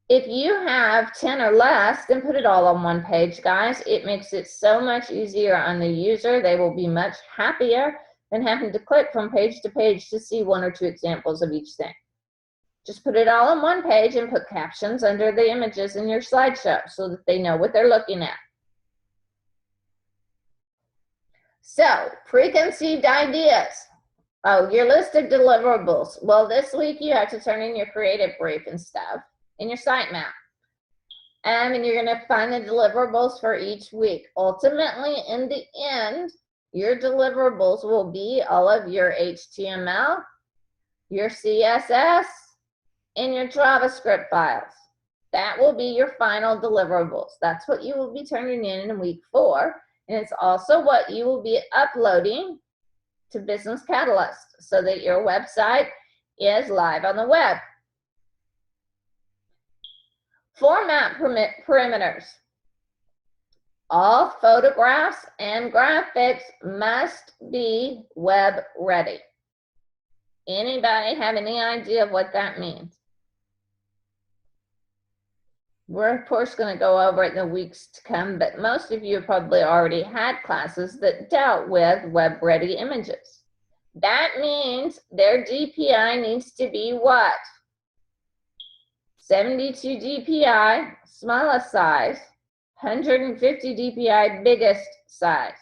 if you have 10 or less, then put it all on one page, guys. It makes it so much easier on the user. They will be much happier than having to click from page to page to see 1 or 2 examples of each thing. Just put it all on one page and put captions under the images in your slideshow so that they know what they're looking at. So, preconceived ideas. Oh, your list of deliverables. Well, this week you have to turn in your creative brief and stuff in your sitemap. And you're going to find the deliverables for each week. Ultimately, in the end, your deliverables will be all of your HTML, your CSS, and your JavaScript files. That will be your final deliverables. That's what you will be turning in week 4. And it's also what you will be uploading to Business Catalyst so that your website is live on the web. Format parameters. All photographs and graphics must be web ready. Anybody have any idea of what that means? We're, of course, going to go over it in the weeks to come, but most of you have probably already had classes that dealt with web-ready images. That means their DPI needs to be what? 72 DPI, smallest size, 150 DPI, biggest size.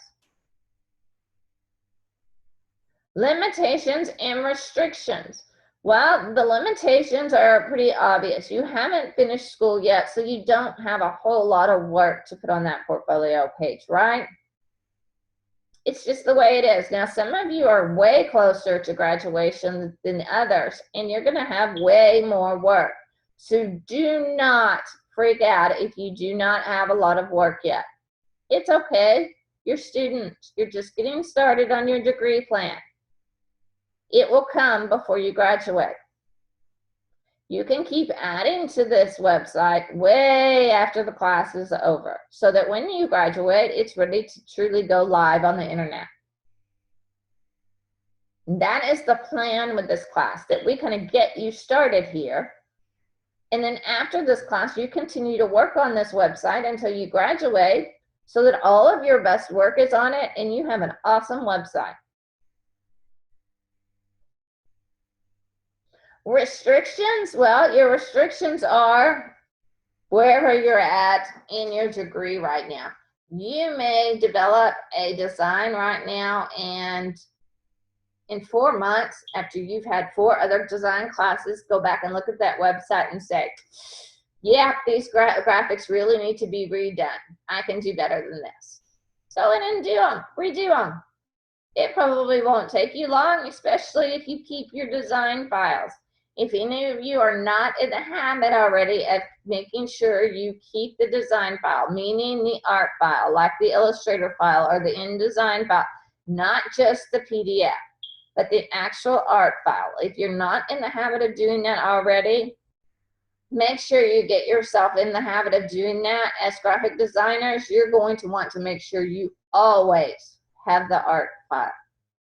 Limitations and restrictions. Well, the limitations are pretty obvious. You haven't finished school yet, so you don't have a whole lot of work to put on that portfolio page, right? It's just the way it is. Now, some of you are way closer to graduation than others, and you're going to have way more work. So do not freak out if you do not have a lot of work yet. It's okay. You're students. You're just getting started on your degree plan. It will come before you graduate. You can keep adding to this website way after the class is over so that when you graduate, it's ready to truly go live on the internet. That is the plan with this class, that we kind of get you started here. And then after this class, you continue to work on this website until you graduate so that all of your best work is on it and you have an awesome website. Restrictions, well, your restrictions are wherever you're at in your degree right now. You may develop a design right now, and in 4 months, after you've had 4 other design classes, go back and look at that website and say, yeah, these graphics really need to be redone. I can do better than this. Go in and do them, redo them. It probably won't take you long, especially if you keep your design files. If any of you are not in the habit already of making sure you keep the design file, meaning the art file, like the Illustrator file or the InDesign file, not just the PDF, but the actual art file. If you're not in the habit of doing that already, make sure you get yourself in the habit of doing that. As graphic designers, you're going to want to make sure you always have the art file.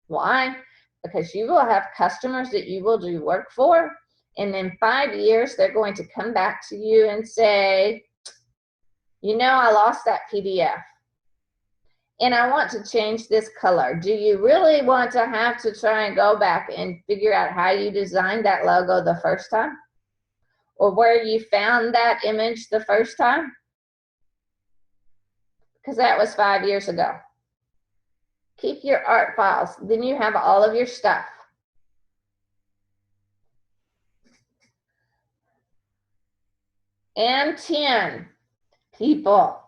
Why? Because you will have customers that you will do work for, and in 5 years, they're going to come back to you and say, you know, I lost that PDF. and I want to change this color. Do you really want to have to try and go back and figure out how you designed that logo the first time? Or where you found that image the first time? Because that was 5 years ago. Keep your art files. Then you have all of your stuff. And 10, people.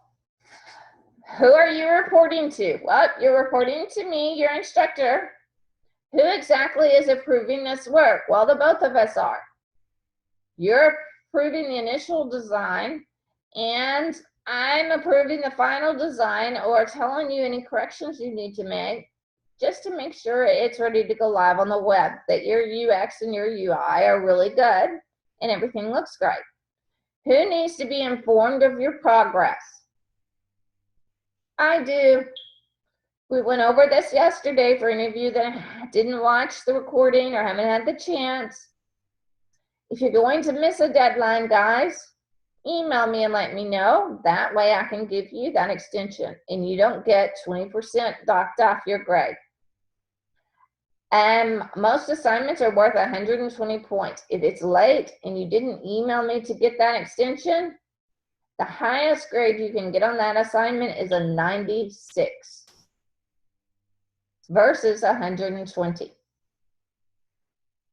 Who are you reporting to? Well, you're reporting to me, your instructor. Who exactly is approving this work? Well, the both of us are. You're approving the initial design, and I'm approving the final design or telling you any corrections you need to make just to make sure it's ready to go live on the web, that your UX and your UI are really good and everything looks great. Who needs to be informed of your progress? I do. We went over this yesterday for any of you that didn't watch the recording or haven't had the chance. If you're going to miss a deadline, guys, email me and let me know. That way I can give you that extension and you don't get 20% docked off your grade. Most assignments are worth 120 points. If it's late and you didn't email me to get that extension, the highest grade you can get on that assignment is a 96 versus 120.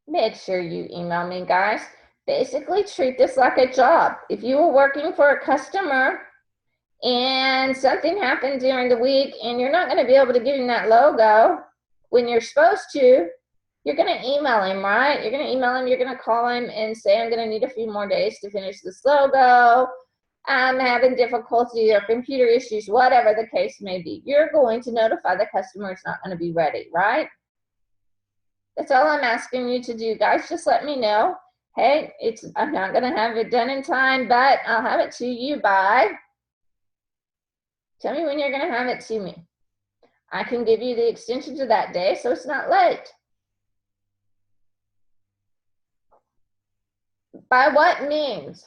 Make sure you email me, guys. Basically, treat this like a job. If you were working for a customer and something happened during the week and you're not going to be able to give him that logo when you're supposed to, you're going to email him, right? You're going to email him, you're going to call him and say, I'm going to need a few more days to finish this logo. I'm having difficulty or computer issues, whatever the case may be. You're going to notify the customer it's not going to be ready, right? That's all I'm asking you to do, guys. Just let me know. Hey, I'm not going to have it done in time, but I'll have it to you by. Tell me when you're going to have it to me. I can give you the extension to that day, so it's not late. By what means?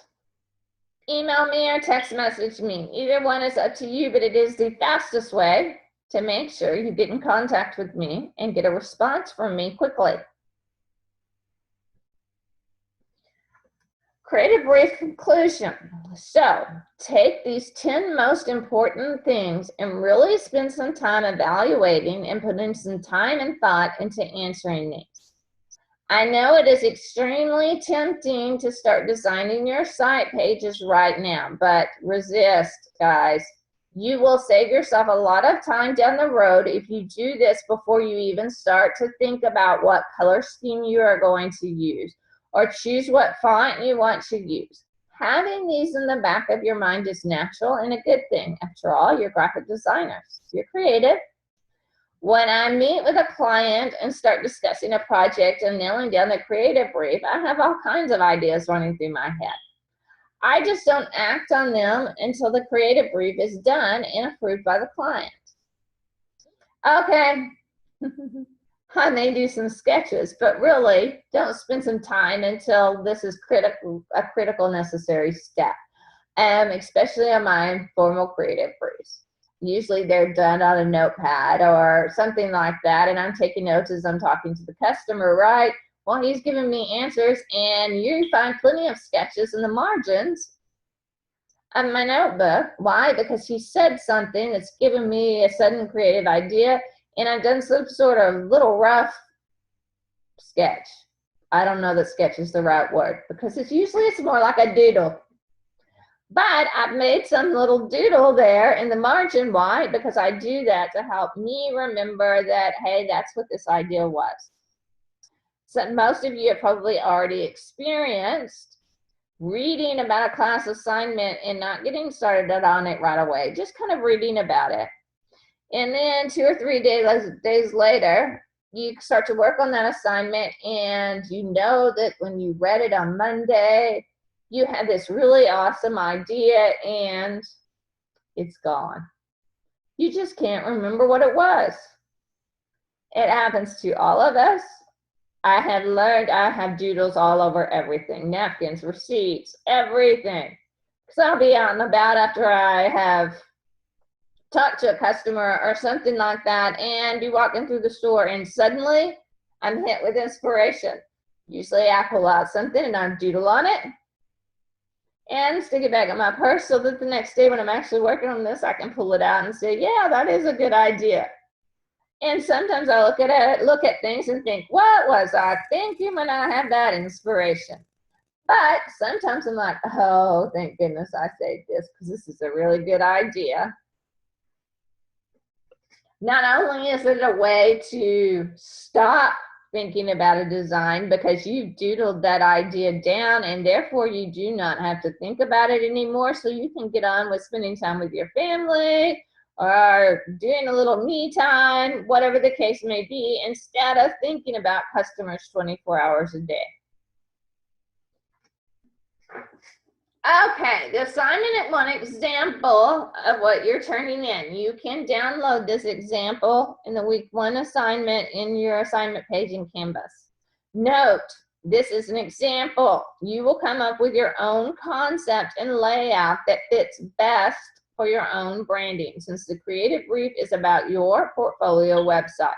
Email me or text message me. Either one is up to you, but it is the fastest way to make sure you get in contact with me and get a response from me quickly. Create a brief conclusion. So take these 10 most important things and really spend some time evaluating and putting some time and thought into answering these. I know it is extremely tempting to start designing your site pages right now, but resist, guys. You will save yourself a lot of time down the road if you do this before you even start to think about what color scheme you are going to use or choose what font you want to use. Having these in the back of your mind is natural and a good thing. After all, you're graphic designers. You're creative. When I meet with a client and start discussing a project and nailing down the creative brief, I have all kinds of ideas running through my head. I just don't act on them until the creative brief is done and approved by the client. Okay, I may do some sketches, but really don't spend some time until this is a critical necessary step, especially on my informal creative briefs. Usually they're done on a notepad or something like that, and I'm taking notes as I'm talking to the customer, right? Well, he's giving me answers, and you find plenty of sketches in the margins of my notebook. Why? Because he said something that's given me a sudden creative idea, and I've done some sort of little rough sketch. I don't know that sketch is the right word, because it's more like a doodle. But I've made some little doodle there in the margin. Why? Because I do that to help me remember that, hey, that's what this idea was. So most of you have probably already experienced reading about a class assignment and not getting started on it right away, just kind of reading about it. And then 2 or 3 days later, you start to work on that assignment, and you know that when you read it on Monday, you had this really awesome idea and it's gone. You just can't remember what it was. It happens to all of us. I have learned I have doodles all over everything, napkins, receipts, everything. Because I'll be out and about after I have talk to a customer or something like that and be walking through the store and suddenly I'm hit with inspiration. Usually I pull out something and I doodle on it and stick it back in my purse so that the next day when I'm actually working on this, I can pull it out and say, yeah, that is a good idea. And sometimes I look at things and think, what was I thinking when I had that inspiration? But sometimes I'm like, oh, thank goodness I saved this because this is a really good idea. Not only is it a way to stop thinking about a design because you've doodled that idea down and therefore you do not have to think about it anymore, so you can get on with spending time with your family or doing a little me time, whatever the case may be, instead of thinking about customers 24 hours a day. Okay, the assignment at one example of what you're turning in. You can download this example in the week one assignment in your assignment page in Canvas. Note, this is an example. You will come up with your own concept and layout that fits best for your own branding, since the creative brief is about your portfolio website.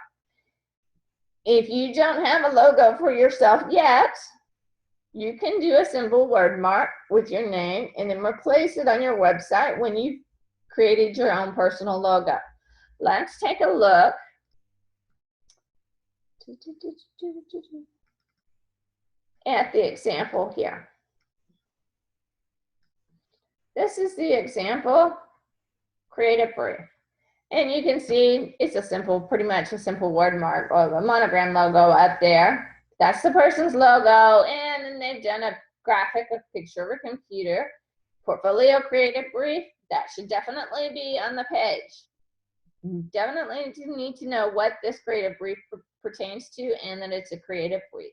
If you don't have a logo for yourself yet, you can do a simple word mark with your name and then replace it on your website when you've created your own personal logo. Let's take a look at the example here. This is the example creative brief. And you can see it's a simple, pretty much a simple word mark or a monogram logo up there. That's the person's logo, and then they've done a graphic, a picture of a computer. Portfolio creative brief, that should definitely be on the page. You definitely need to know what this creative brief pertains to and that it's a creative brief.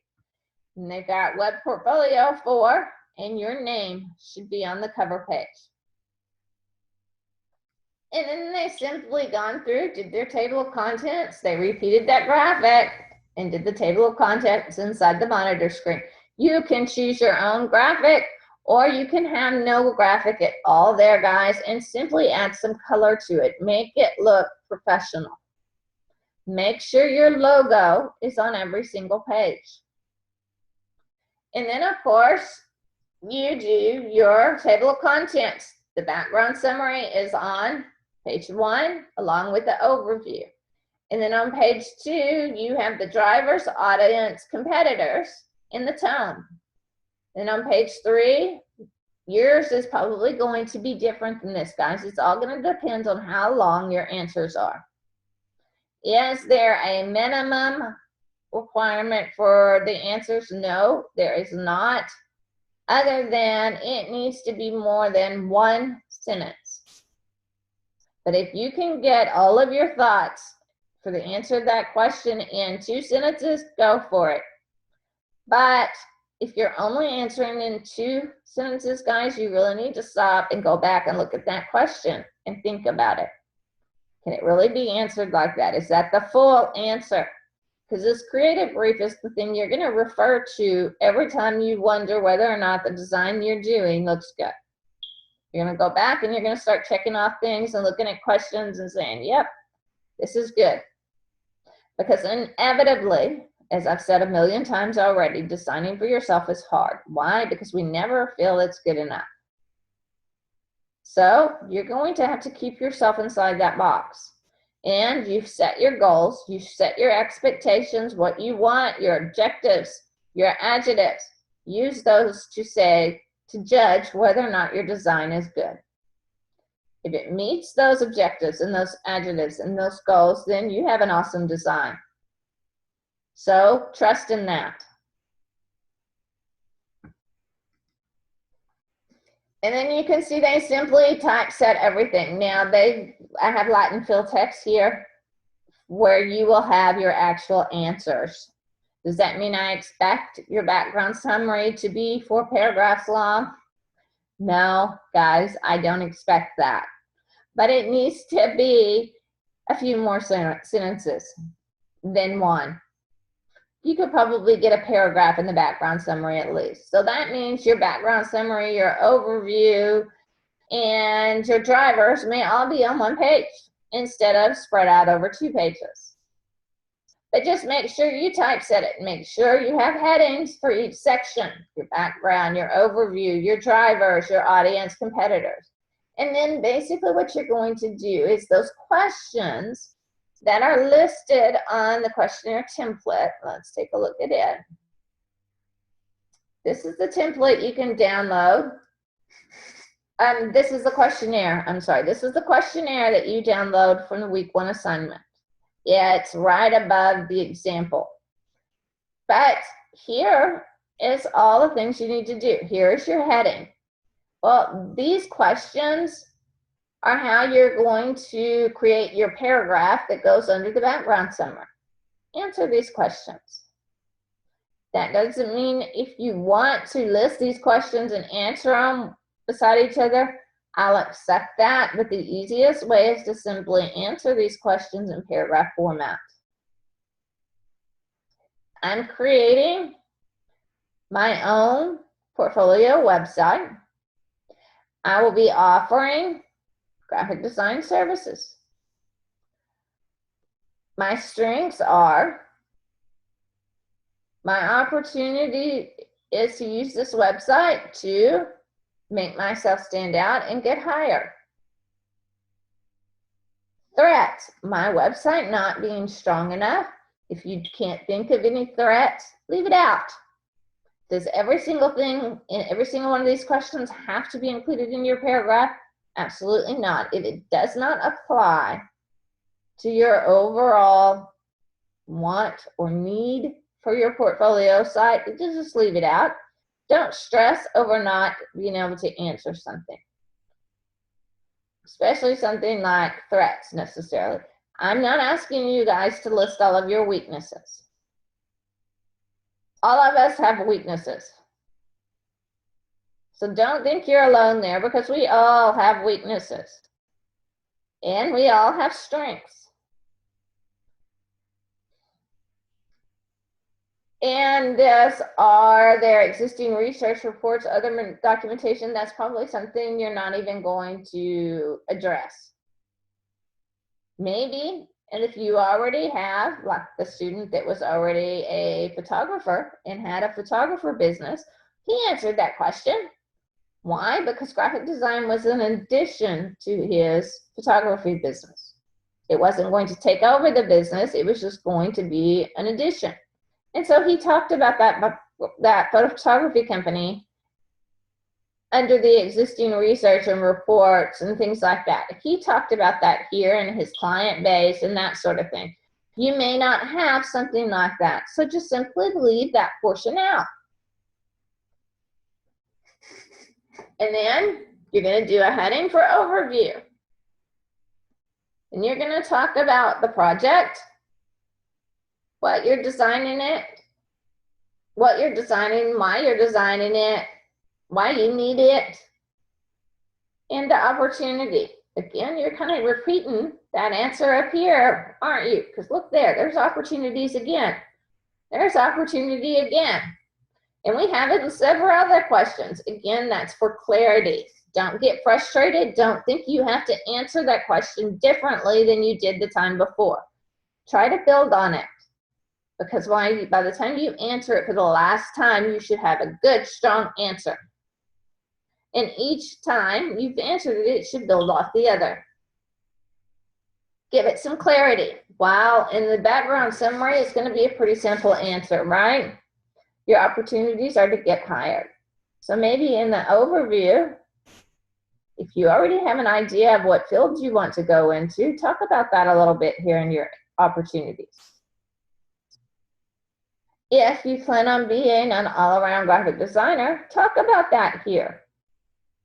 And they've got web portfolio for, and your name should be on the cover page. And then they simply gone through, did their table of contents, they repeated that graphic, and did the table of contents inside the monitor screen. You can choose your own graphic, or you can have no graphic at all there, guys, and simply add some color to it. Make it look professional. Make sure your logo is on every single page. And then, of course, you do your table of contents. The background summary is on page 1, along with the overview. And then on page 2, you have the drivers, audience, competitors, and the tone. And on page 3, yours is probably going to be different than this, guys. It's all going to depend on how long your answers are. Is there a minimum requirement for the answers? No, there is not, other than it needs to be more than one sentence. But if you can get all of your thoughts for the answer to that question in 2 sentences, go for it. But if you're only answering in 2 sentences, guys, you really need to stop and go back and look at that question and think about it. Can it really be answered like that? Is that the full answer? Because this creative brief is the thing you're going to refer to every time you wonder whether or not the design you're doing looks good. You're going to go back and you're going to start checking off things and looking at questions and saying, yep, this is good. Because inevitably, as I've said a million times already, designing for yourself is hard. Why? Because we never feel it's good enough. So you're going to have to keep yourself inside that box. And you've set your goals, you set your expectations, what you want, your objectives, your adjectives. Use those to judge whether or not your design is good. If it meets those objectives and those adjectives and those goals, then you have an awesome design. So trust in that. And then you can see they simply typeset everything. Now I have Latin fill text here where you will have your actual answers. Does that mean I expect your background summary to be 4 paragraphs long? No, guys, I don't expect that. But it needs to be a few more sentences than 1. You could probably get a paragraph in the background summary at least. So that means your background summary, your overview, And your drivers may all be on one page instead of spread out over 2 pages. But just make sure you typeset it. Make sure you have headings for each section, your background, your overview, your drivers, your audience, competitors. And then basically what you're going to do is those questions that are listed on the questionnaire template. Let's take a look at it. This is the template you can download. This is the questionnaire. I'm sorry. This is the questionnaire that you download from the week 1 assignment. Yeah, it's right above the example. But here is all the things you need to do. Here's your heading. Well, these questions are how you're going to create your paragraph that goes under the background summary. Answer these questions. That doesn't mean if you want to list these questions and answer them beside each other, I'll accept that, but the easiest way is to simply answer these questions in paragraph format. I'm creating my own portfolio website. I will be offering graphic design services. My strengths are, my opportunity is to use this website to make myself stand out and get hired. Threats, my website not being strong enough. If you can't think of any threats, leave it out. Does every single thing in every single one of these questions have to be included in your paragraph? Absolutely not. If it does not apply to your overall want or need for your portfolio site, just leave it out. Don't stress over not being able to answer something, especially something like threats necessarily. I'm not asking you guys to list all of your weaknesses. All of us have weaknesses. So don't think you're alone there, because we all have weaknesses and we all have strengths. And are there existing research reports, other documentation? That's probably something you're not even going to address. Maybe, and if you already have, like the student that was already a photographer and had a photographer business, he answered that question. Why? Because graphic design was an addition to his photography business. It wasn't going to take over the business, it was just going to be an addition. And so he talked about that photography company under the existing research and reports and things like that. He talked about that here in his client base and that sort of thing. You may not have something like that, so just simply leave that portion out. And then you're going to do a heading for overview. And you're going to talk about the project, what you're designing it, what you're designing, why you're designing it, why you need it, and the opportunity. Again, you're kind of repeating that answer up here, aren't you? Because look there, there's opportunities again. There's opportunity again. And we have it in several other questions. Again, that's for clarity. Don't get frustrated. Don't think you have to answer that question differently than you did the time before. Try to build on it. Because by the time you answer it for the last time, you should have a good, strong answer. And each time you've answered it, it should build off the other. Give it some clarity. While in the background summary, it's going to be a pretty simple answer, right? Your opportunities are to get hired. So maybe in the overview, if you already have an idea of what fields you want to go into, talk about that a little bit here in your opportunities. If you plan on being an all-around graphic designer, talk about that here.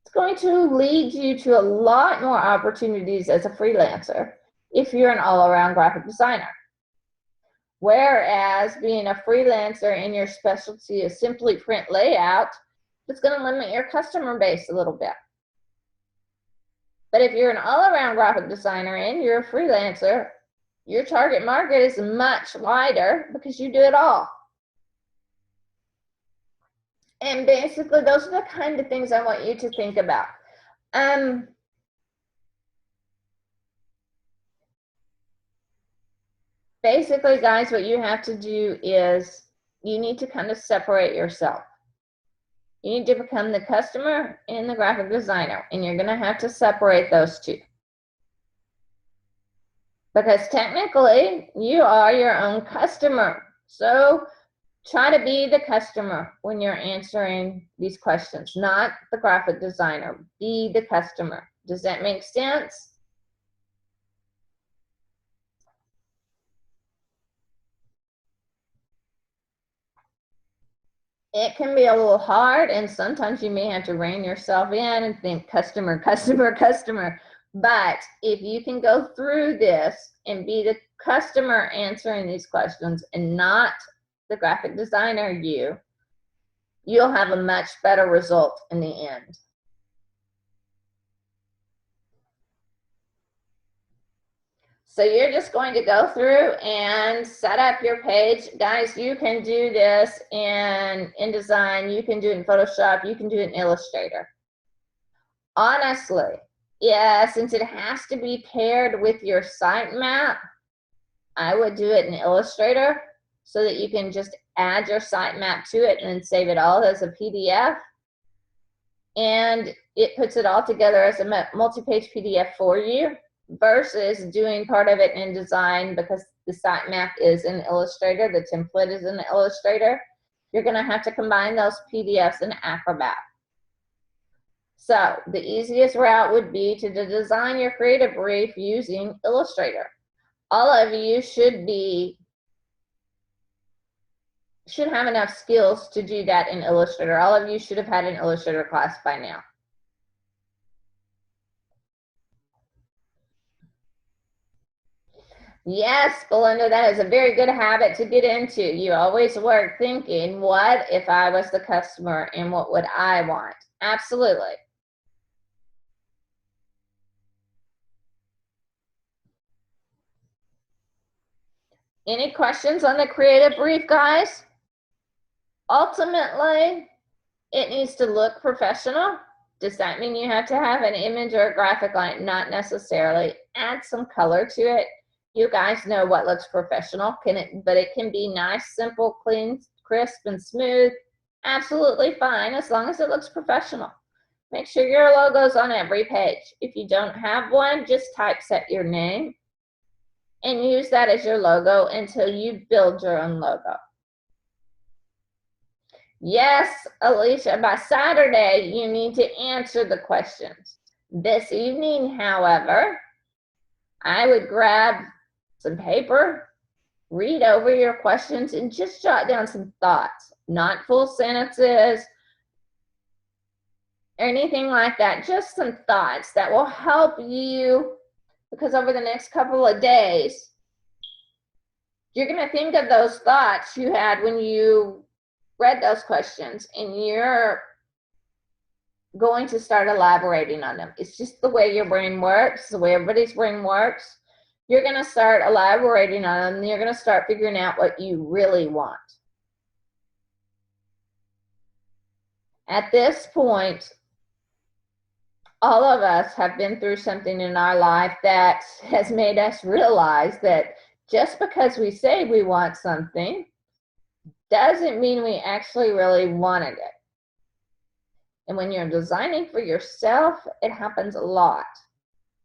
It's going to lead you to a lot more opportunities as a freelancer if you're an all-around graphic designer. Whereas being a freelancer in your specialty is simply print layout, it's going to limit your customer base a little bit. But if you're an all-around graphic designer and you're a freelancer, your target market is much wider because you do it all. And basically, those are the kind of things I want you to think about. Basically, guys, what you have to do is you need to kind of separate yourself. You need to become the customer and the graphic designer, and you're going to have to separate those two. Because technically, you are your own customer. So try to be the customer when you're answering these questions, not the graphic designer. Be the customer. Does that make sense? It can be a little hard, and sometimes you may have to rein yourself in and think customer, customer, customer. But if you can go through this and be the customer answering these questions and not the graphic designer, you'll have a much better result in the end. So you're just going to go through and set up your page. Guys, you can do this in InDesign, you can do it in Photoshop, you can do it in Illustrator. Honestly, yeah, since it has to be paired with your sitemap, I would do it in Illustrator so that you can just add your sitemap to it and then save it all as a PDF. And it puts it all together as a multi-page PDF for you, versus doing part of it in InDesign because the sitemap is in Illustrator, the template is in Illustrator. You're going to have to combine those PDFs in Acrobat. So the easiest route would be to design your creative brief using Illustrator. All of you should have enough skills to do that in Illustrator. All of you should have had an Illustrator class by now. Yes, Belinda, that is a very good habit to get into. You always work thinking, what if I was the customer and what would I want? Absolutely. Any questions on the creative brief, guys? Ultimately, it needs to look professional. Does that mean you have to have an image or a graphic on it? Not necessarily. Add some color to it. You guys know what looks professional, but it can be nice, simple, clean, crisp, and smooth. Absolutely fine, as long as it looks professional. Make sure your logo's on every page. If you don't have one, just typeset your name and use that as your logo until you build your own logo. Yes, Alicia, by Saturday, you need to answer the questions. This evening, however, I would grab some paper, read over your questions, and just jot down some thoughts, not full sentences or anything like that, just some thoughts that will help you, because over the next couple of days, you're going to think of those thoughts you had when you read those questions, and you're going to start elaborating on them. It's just the way your brain works, the way everybody's brain works. You're going to start elaborating on them, and you're going to start figuring out what you really want. At this point, all of us have been through something in our life that has made us realize that just because we say we want something doesn't mean we actually really wanted it. And when you're designing for yourself, it happens a lot.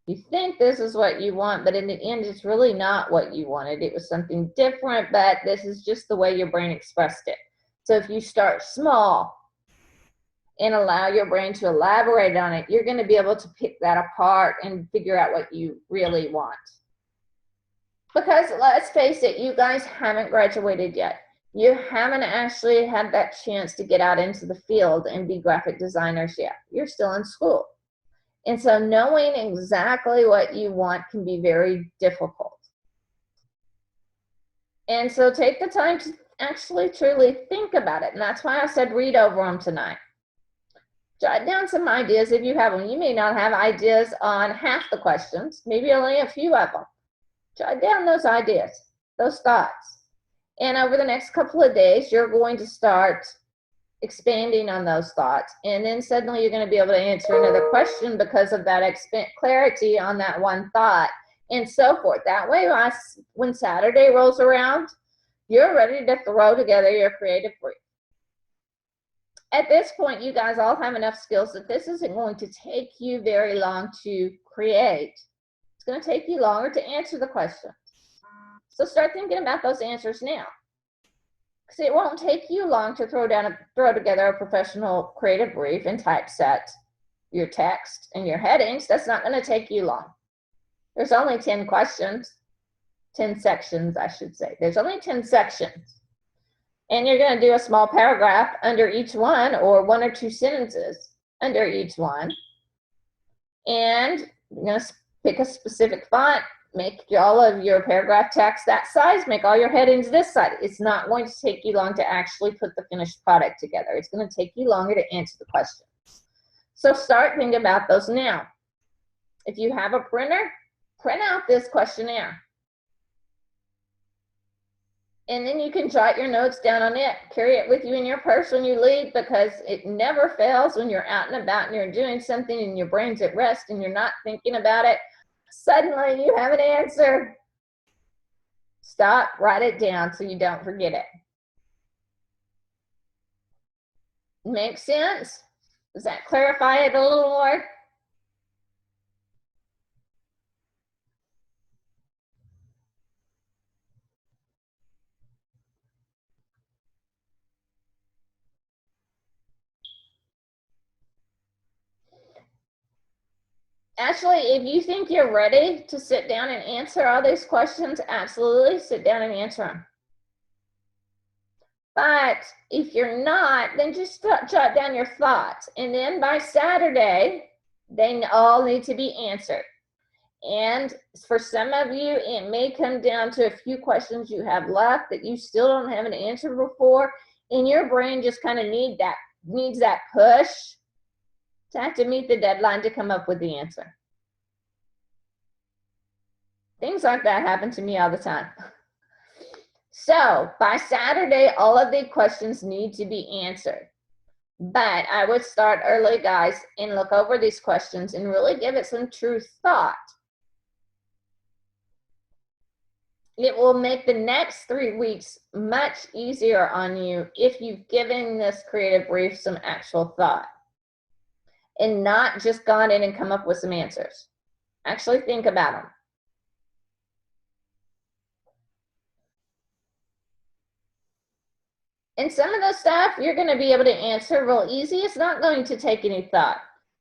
You think this is what you want, but in the end, it's really not what you wanted. It was something different, but this is just the way your brain expressed it. So if you start small and allow your brain to elaborate on it, you're going to be able to pick that apart and figure out what you really want. Because let's face it, you guys haven't graduated yet. You haven't actually had that chance to get out into the field and be graphic designers yet. You're still in school. And so knowing exactly what you want can be very difficult. And so take the time to actually truly think about it. And that's why I said read over them tonight. Jot down some ideas if you have them. You may not have ideas on half the questions, maybe only a few of them. Jot down those ideas, those thoughts. And over the next couple of days, you're going to start expanding on those thoughts, and then suddenly you're going to be able to answer another question because of that clarity on that one thought, and so forth. That way, when Saturday rolls around, you're ready to throw together your creative brief. At this point, you guys all have enough skills that this isn't going to take you very long to create. It's going to take you longer to answer the questions. So start thinking about those answers now. Because it won't take you long to throw together a professional creative brief and typeset your text and your headings. That's not going to take you long. There's only 10 questions, 10 sections, I should say. There's only 10 sections. And you're going to do a small paragraph under each one, or 1 or 2 sentences under each one. And you're going to pick a specific font, make all of your paragraph text that size, make all your headings this size. It's not going to take you long to actually put the finished product together. It's going to take you longer to answer the questions. So start thinking about those now. If you have a printer, print out this questionnaire. And then you can jot your notes down on it. Carry it with you in your purse when you leave, because it never fails when you're out and about and you're doing something and your brain's at rest and you're not thinking about it. Suddenly you have an answer. Stop, write it down so you don't forget it. Make sense? Does that clarify it a little more? Actually, if you think you're ready to sit down and answer all these questions, absolutely sit down and answer them. But if you're not, then just jot down your thoughts. And then by Saturday, they all need to be answered. And for some of you, it may come down to a few questions you have left that you still don't have an answer before, and your brain just kind of needs that push to have to meet the deadline to come up with the answer. Things like that happen to me all the time. So by Saturday, all of the questions need to be answered. But I would start early, guys, and look over these questions and really give it some true thought. It will make the next 3 weeks much easier on you if you've given this creative brief some actual thought and not just gone in and come up with some answers. Actually think about them. And some of the stuff you're going to be able to answer real easy. It's not going to take any thought.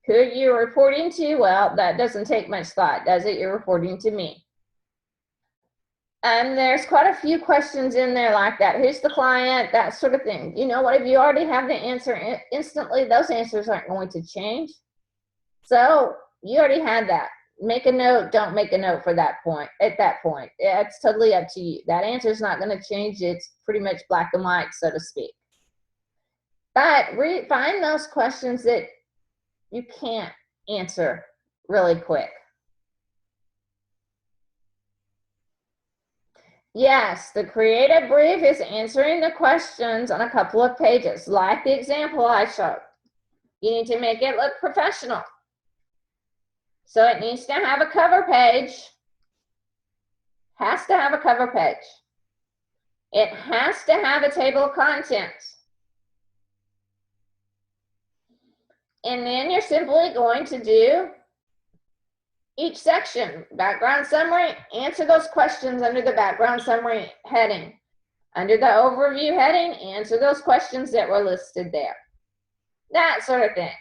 Who are you reporting to? Well, that doesn't take much thought, does it? You're reporting to me. And there's quite a few questions in there like that. Who's the client? That sort of thing. You know what? If you already have the answer instantly, those answers aren't going to change. So you already had that. Make a note, don't make a note for that point. At that point, it's totally up to you. That answer is not going to change. It's pretty much black and white, so to speak. But find those questions that you can't answer really quick. Yes, the creative brief is answering the questions on a couple of pages, like the example I showed. You need to make it look professional. So it needs to have a cover page. Has to have a cover page. It has to have a table of contents. And then you're simply going to do each section. Background summary, answer those questions under the background summary heading. Under the overview heading, answer those questions that were listed there. That sort of thing.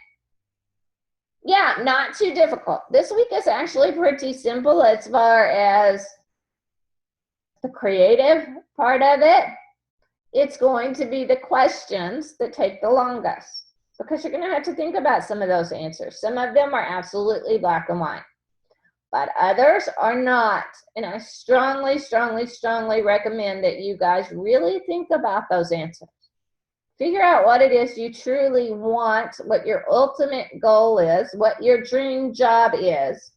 Yeah, not too difficult. This week is actually pretty simple as far as the creative part of it. It's going to be the questions that take the longest, because you're going to have to think about some of those answers. Some of them are absolutely black and white, but others are not. And I strongly, strongly, strongly recommend that you guys really think about those answers. Figure out what it is you truly want, what your ultimate goal is, what your dream job is,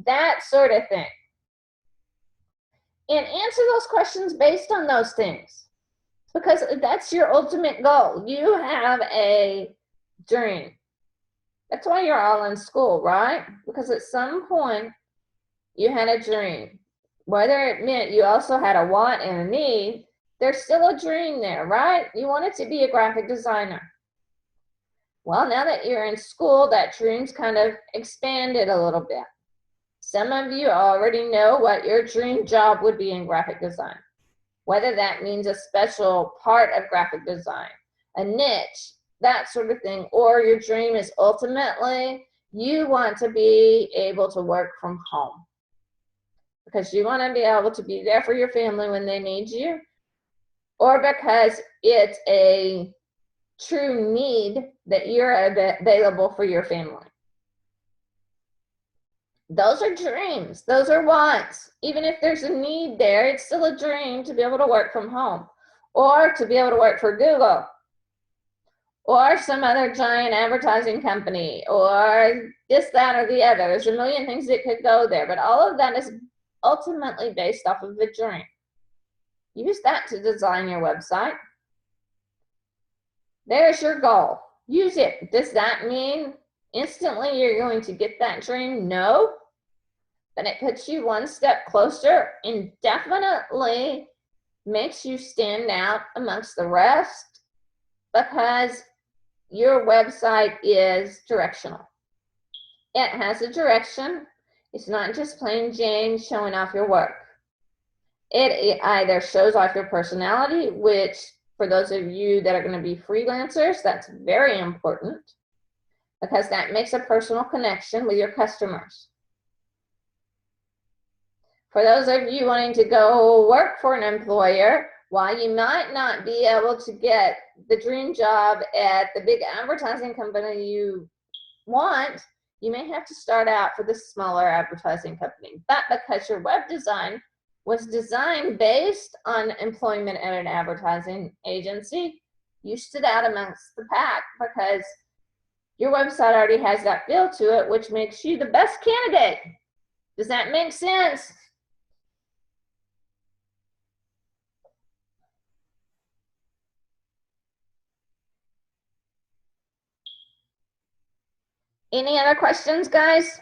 that sort of thing. And answer those questions based on those things. because that's your ultimate goal. You have a dream. That's why you're all in school, right? Because at some point you had a dream. Whether it meant you also had a want and a need, there's still a dream there, right? You wanted to be a graphic designer. Well, now that you're in school, that dream's kind of expanded a little bit. Some of you already know what your dream job would be in graphic design, whether that means a special part of graphic design, a niche, that sort of thing, or your dream is ultimately you want to be able to work from home because you want to be able to be there for your family when they need you, or because it's a true need that you're available for your family. Those are dreams. Those are wants. Even if there's a need there, it's still a dream to be able to work from home or to be able to work for Google or some other giant advertising company or this, that, or the other. There's a million things that could go there, but all of that is ultimately based off of the dream. Use that to design your website. There's your goal. Use it. Does that mean instantly you're going to get that dream? No. But it puts you one step closer and definitely makes you stand out amongst the rest because your website is directional. It has a direction. It's not just plain Jane showing off your work. It either shows off your personality, which for those of you that are going to be freelancers, that's very important because that makes a personal connection with your customers. For those of you wanting to go work for an employer, while you might not be able to get the dream job at the big advertising company you want, you may have to start out for the smaller advertising company. But because your web design was designed based on employment at an advertising agency, you stood out amongst the pack because your website already has that feel to it, which makes you the best candidate. Does that make sense? Any other questions, guys?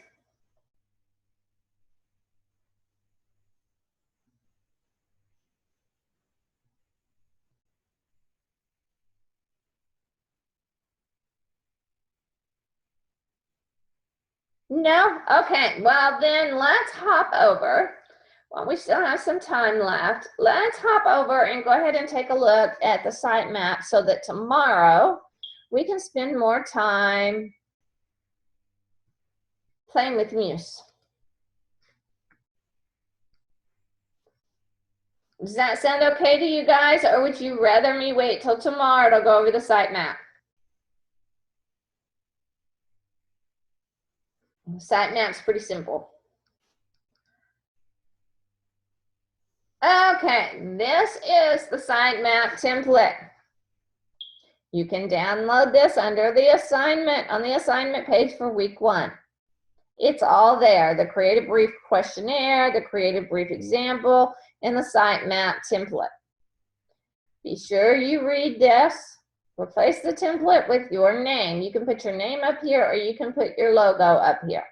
No? Okay, well then let's hop over. Well, we still have some time left. Let's hop over and go ahead and take a look at the sitemap so that tomorrow we can spend more time playing with Muse. Does that sound okay to you guys, or would you rather me wait till tomorrow to go over the sitemap? The sitemap's pretty simple. Okay, this is the sitemap template. You can download this under the assignment, on the assignment page for week 1. It's all there, the creative brief questionnaire, the creative brief example, and the sitemap template. Be sure you read this. Replace the template with your name. You can put your name up here or you can put your logo up here.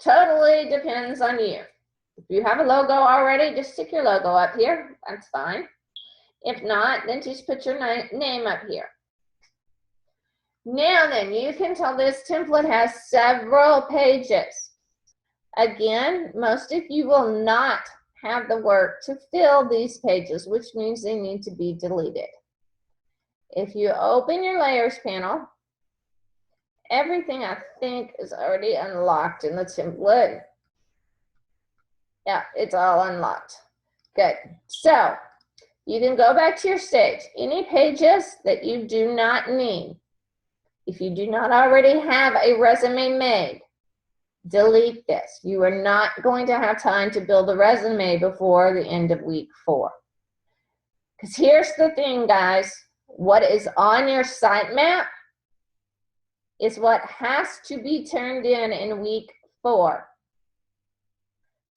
Totally depends on you. If you have a logo already, just stick your logo up here. That's fine. If not, then just put your name up here. Now then, you can tell this template has several pages. Again, most of you will not have the work to fill these pages, which means they need to be deleted. If you open your layers panel, everything I think is already unlocked in the template. Yeah, it's all unlocked. Good. So you can go back to your stage. Any pages that you do not need, if you do not already have a resume made, delete this. You are not going to have time to build a resume before the end of week 4. Because here's the thing, guys. What is on your sitemap is what has to be turned in week 4.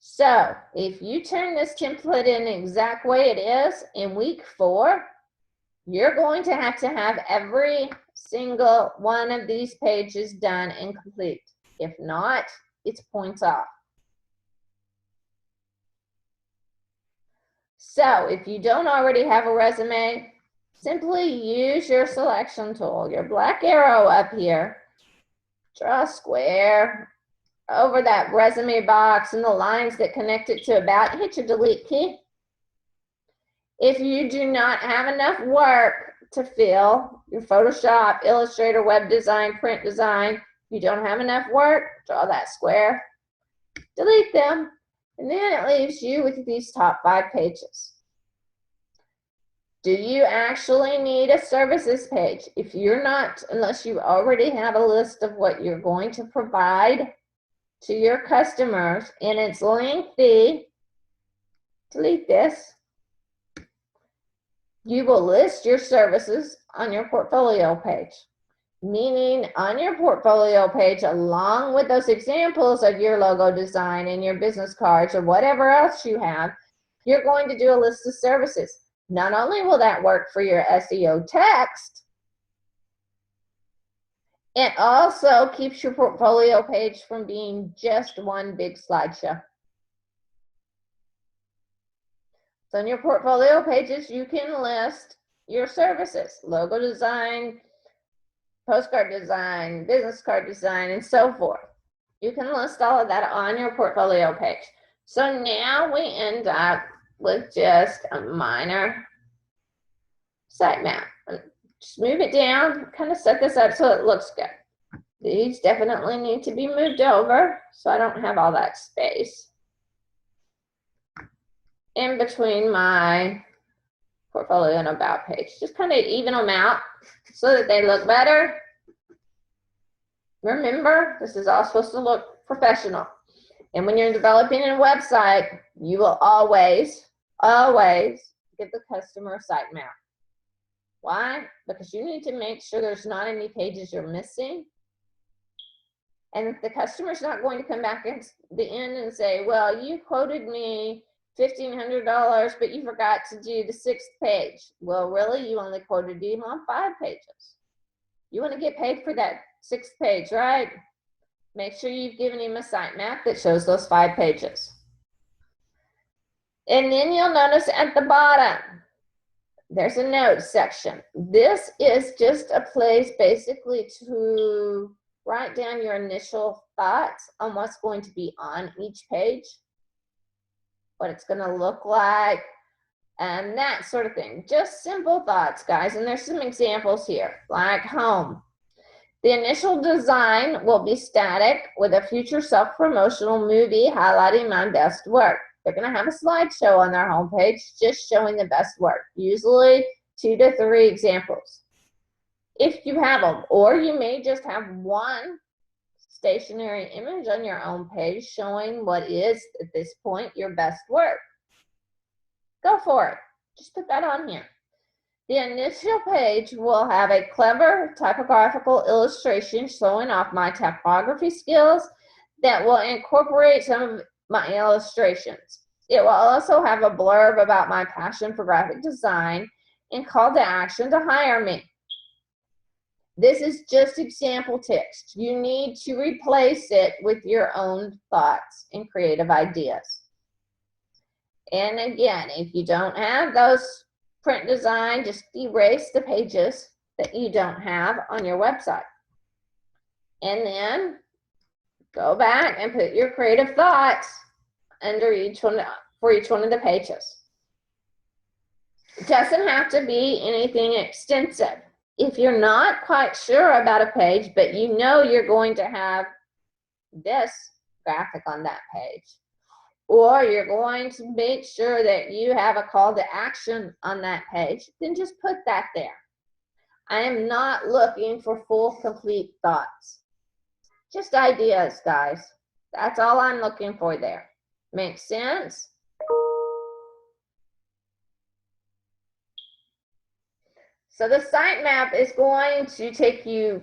So if you turn this template in the exact way it is in week 4, you're going to have every single one of these pages done and complete. If not, it's points off. So if you don't already have a resume, simply use your selection tool, your black arrow up here, draw a square over that resume box and the lines that connect it to about, hit your delete key. If you do not have enough work to fill your Photoshop, Illustrator, web design, print design, if you don't have enough work, draw that square, delete them, and then it leaves you with these top 5 pages. Do you actually need a services page? If you're not, unless you already have a list of what you're going to provide to your customers and it's lengthy, delete this. You will list your services on your portfolio page, meaning on your portfolio page, along with those examples of your logo design and your business cards or whatever else you have, you're going to do a list of services. Not only will that work for your SEO text, it also keeps your portfolio page from being just one big slideshow. So in your portfolio pages, you can list your services, logo design, postcard design, business card design, and so forth. You can list all of that on your portfolio page. So now we end up with just a minor sitemap. Just move it down, kind of set this up so it looks good. These definitely need to be moved over so I don't have all that space in between my portfolio and about page. Just kind of even them out so that they look better. Remember, this is all supposed to look professional. And when you're developing a website, you will always give the customer a sitemap. Why? Because you need to make sure there's not any pages you're missing. And if the customer's not going to come back at the end and say, well, you quoted me $1,500, but you forgot to do the 6th page. Well, really, you only quoted him on 5 pages. You want to get paid for that 6th page, right? Make sure you've given him a sitemap that shows those 5 pages. And then you'll notice at the bottom, there's a notes section. This is just a place basically to write down your initial thoughts on what's going to be on each page, what it's going to look like, and that sort of thing. Just simple thoughts, guys. And there's some examples here, like home. The initial design will be static with a future self-promotional movie highlighting my best work. They're going to have a slideshow on their homepage just showing the best work, usually 2 to 3 examples, if you have them. Or you may just have one stationary image on your own page showing what is, at this point, your best work. Go for it. Just put that on here. The initial page will have a clever typographical illustration showing off my typography skills that will incorporate some of my illustrations. It will also have a blurb about my passion for graphic design and call to action to hire me. This is just example text. You need to replace it with your own thoughts and creative ideas. And again, if you don't have those print design, just erase the pages that you don't have on your website. And then go back and put your creative thoughts under each one, for each one of the pages. It doesn't have to be anything extensive. If you're not quite sure about a page, but you know you're going to have this graphic on that page, or you're going to make sure that you have a call to action on that page, then just put that there. I am not looking for full, complete thoughts. Just ideas, guys. That's all I'm looking for there. Makes sense? So the sitemap is going to take you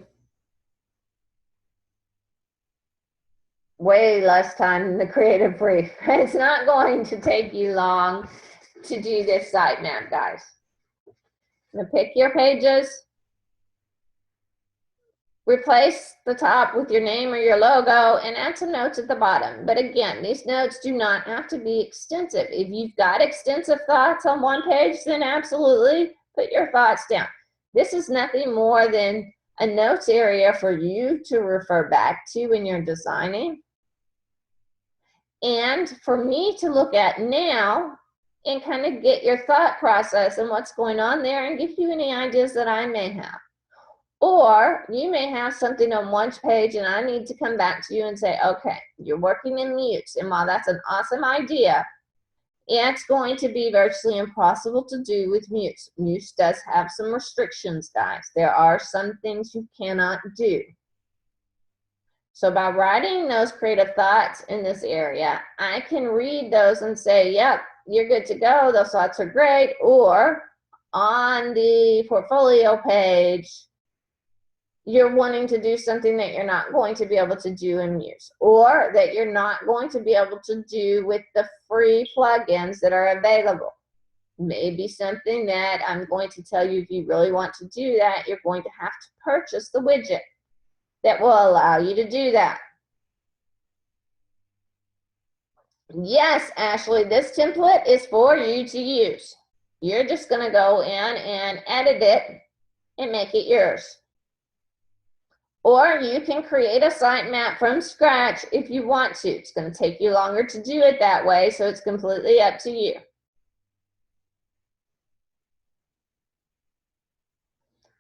way less time than the creative brief. It's not going to take you long to do this sitemap, guys. Now pick your pages, replace the top with your name or your logo, and add some notes at the bottom. But again, these notes do not have to be extensive. If you've got extensive thoughts on one page, then absolutely put your thoughts down. This is nothing more than a notes area for you to refer back to when you're designing, and for me to look at now and kind of get your thought process and what's going on there and give you any ideas that I may have. Or you may have something on one page and I need to come back to you and say, okay, you're working in mutes, and while that's an awesome idea, it's going to be virtually impossible to do with mutes. Mutes does have some restrictions, guys. There are some things you cannot do. So by writing those creative thoughts in this area, I can read those and say, yep, you're good to go. Those thoughts are great. Or on the portfolio page, you're wanting to do something that you're not going to be able to do in Muse, or that you're not going to be able to do with the free plugins that are available. Maybe something that I'm going to tell you, if you really want to do that, you're going to have to purchase the widget that will allow you to do that. Yes, Ashley, this template is for you to use. You're just going to go in and edit it and make it yours. Or you can create a sitemap from scratch if you want to. It's going to take you longer to do it that way, so it's completely up to you.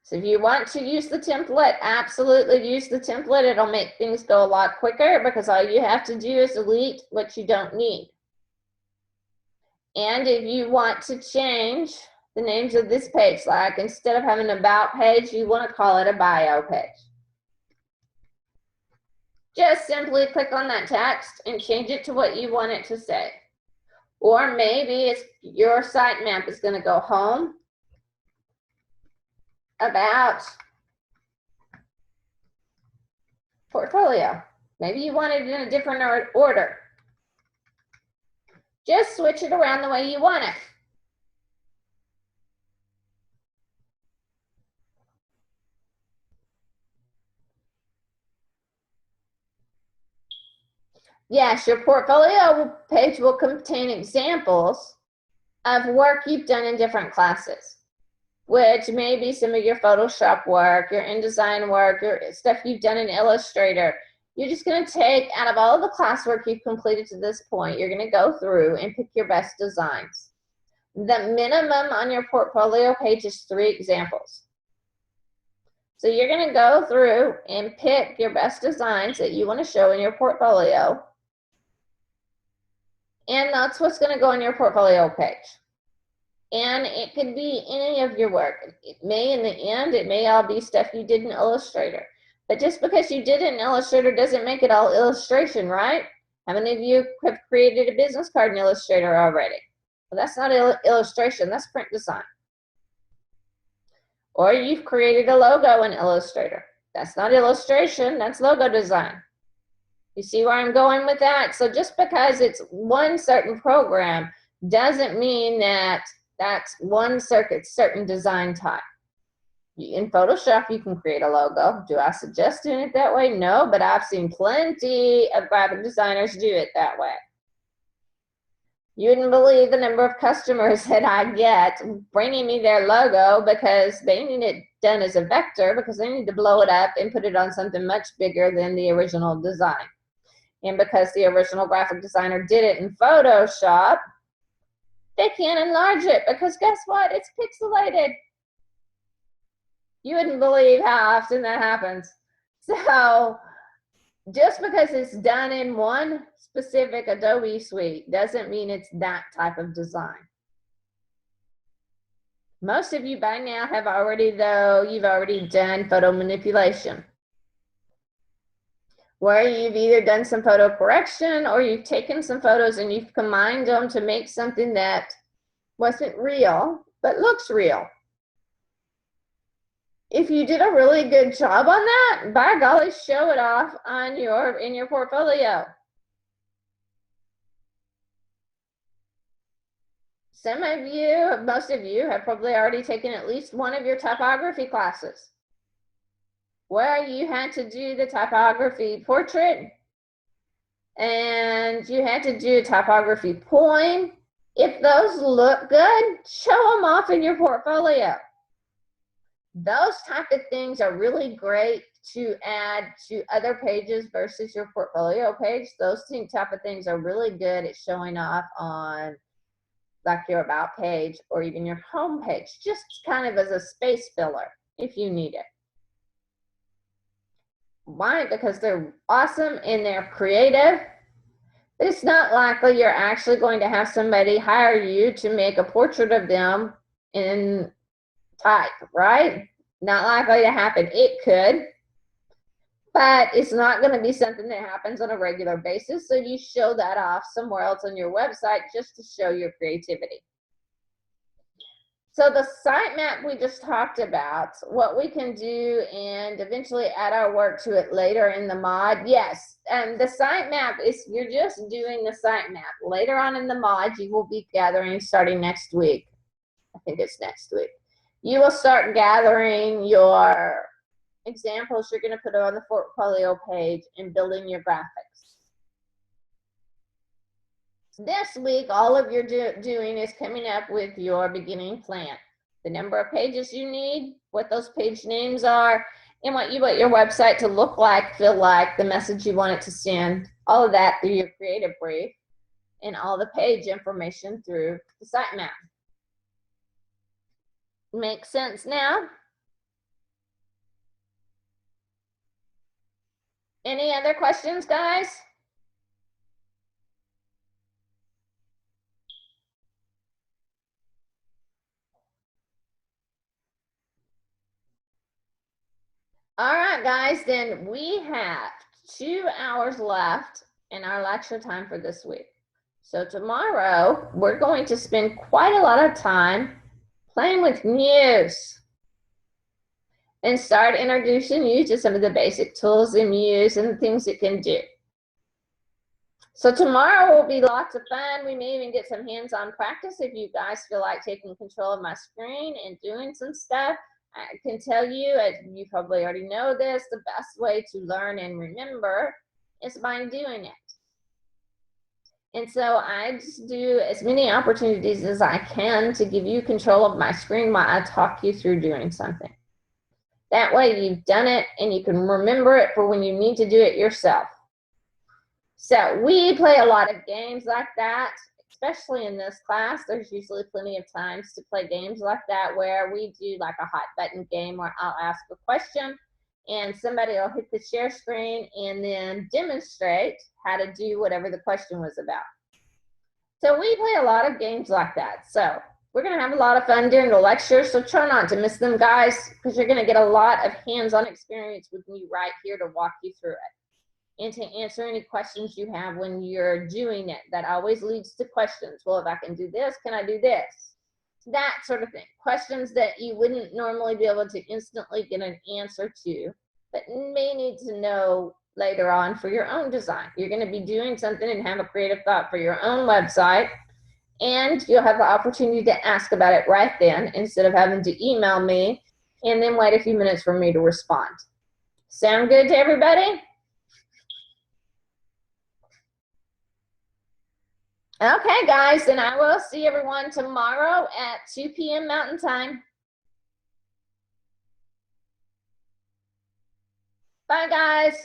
So if you want to use the template, absolutely use the template. It'll make things go a lot quicker because all you have to do is delete what you don't need. And if you want to change the names of this page, like instead of having an about page, you want to call it a bio page. Just simply click on that text and change it to what you want it to say. Or maybe it's your sitemap is going to go home, about, portfolio. Maybe you want it in a different order. Just switch it around the way you want it. Yes, your portfolio page will contain examples of work you've done in different classes, which may be some of your Photoshop work, your InDesign work, your stuff you've done in Illustrator. You're just going to take, out of all of the classwork you've completed to this point, you're going to go through and pick your best designs. The minimum on your portfolio page is 3 examples. So you're going to go through and pick your best designs that you want to show in your portfolio. And that's what's going to go on your portfolio page. And it could be any of your work. It may, in the end, it may all be stuff you did in Illustrator. But just because you did it in Illustrator doesn't make it all illustration, right? How many of you have created a business card in Illustrator already? Well, that's not illustration, that's print design. Or you've created a logo in Illustrator. That's not illustration, that's logo design. You see where I'm going with that? So just because it's one certain program doesn't mean that that's one certain design type. In Photoshop, you can create a logo. Do I suggest doing it that way? No, but I've seen plenty of graphic designers do it that way. You wouldn't believe the number of customers that I get bringing me their logo because they need it done as a vector, because they need to blow it up and put it on something much bigger than the original design. And because the original graphic designer did it in Photoshop, they can't enlarge it because guess what? It's pixelated. You wouldn't believe how often that happens. So just because it's done in one specific Adobe suite doesn't mean it's that type of design. Most of you by now have already, though, you've already done photo manipulation, where you've either done some photo correction or you've taken some photos and you've combined them to make something that wasn't real, but looks real. If you did a really good job on that, by golly, show it off on in your portfolio. Some of you, most of you, have probably already taken at least one of your typography classes where you had to do the typography portrait and you had to do a typography poem. If those look good, show them off in your portfolio. Those type of things are really great to add to other pages versus your portfolio page. Those type of things are really good at showing off on like your about page or even your home page, just kind of as a space filler if you need it. Why? Because they're awesome and they're creative. It's not likely you're actually going to have somebody hire you to make a portrait of them in type, right? Not likely to happen. It could, but it's not going to be something that happens on a regular basis. So you show that off somewhere else on your website just to show your creativity. So the sitemap we just talked about, what we can do and eventually add our work to it later in the mod. Yes, and the sitemap is, you're just doing the sitemap. Later on in the mod, you will be gathering starting next week. I think it's next week. You will start gathering your examples you're going to put on the portfolio page and building your graphics. This week, all of your doing is coming up with your beginning plan. The number of pages you need, what those page names are, and what you want your website to look like, feel like, the message you want it to send, all of that through your creative brief, and all the page information through the sitemap. Makes sense now? Any other questions, guys? All right, guys, then we have 2 hours left in our lecture time for this week. So tomorrow, we're going to spend quite a lot of time playing with Muse and start introducing you to some of the basic tools in Muse and the things it can do. So tomorrow will be lots of fun. We may even get some hands-on practice if you guys feel like taking control of my screen and doing some stuff. I can tell you, as you probably already know this, the best way to learn and remember is by doing it. And so I just do as many opportunities as I can to give you control of my screen while I talk you through doing something. That way you've done it and you can remember it for when you need to do it yourself. So we play a lot of games like that, especially in this class. There's usually plenty of times to play games like that where we do like a hot button game where I'll ask a question and somebody will hit the share screen and then demonstrate how to do whatever the question was about. So we play a lot of games like that. So we're going to have a lot of fun during the lecture, so try not to miss them, guys, because you're going to get a lot of hands-on experience with me right here to walk you through it and to answer any questions you have when you're doing it. That always leads to questions. Well, if I can do this, can I do this? That sort of thing. Questions that you wouldn't normally be able to instantly get an answer to, but may need to know later on for your own design. You're going to be doing something and have a creative thought for your own website, and you'll have the opportunity to ask about it right then instead of having to email me and then wait a few minutes for me to respond. Sound good to everybody? Okay, guys, then I will see everyone tomorrow at 2 p.m. Mountain Time. Bye, guys.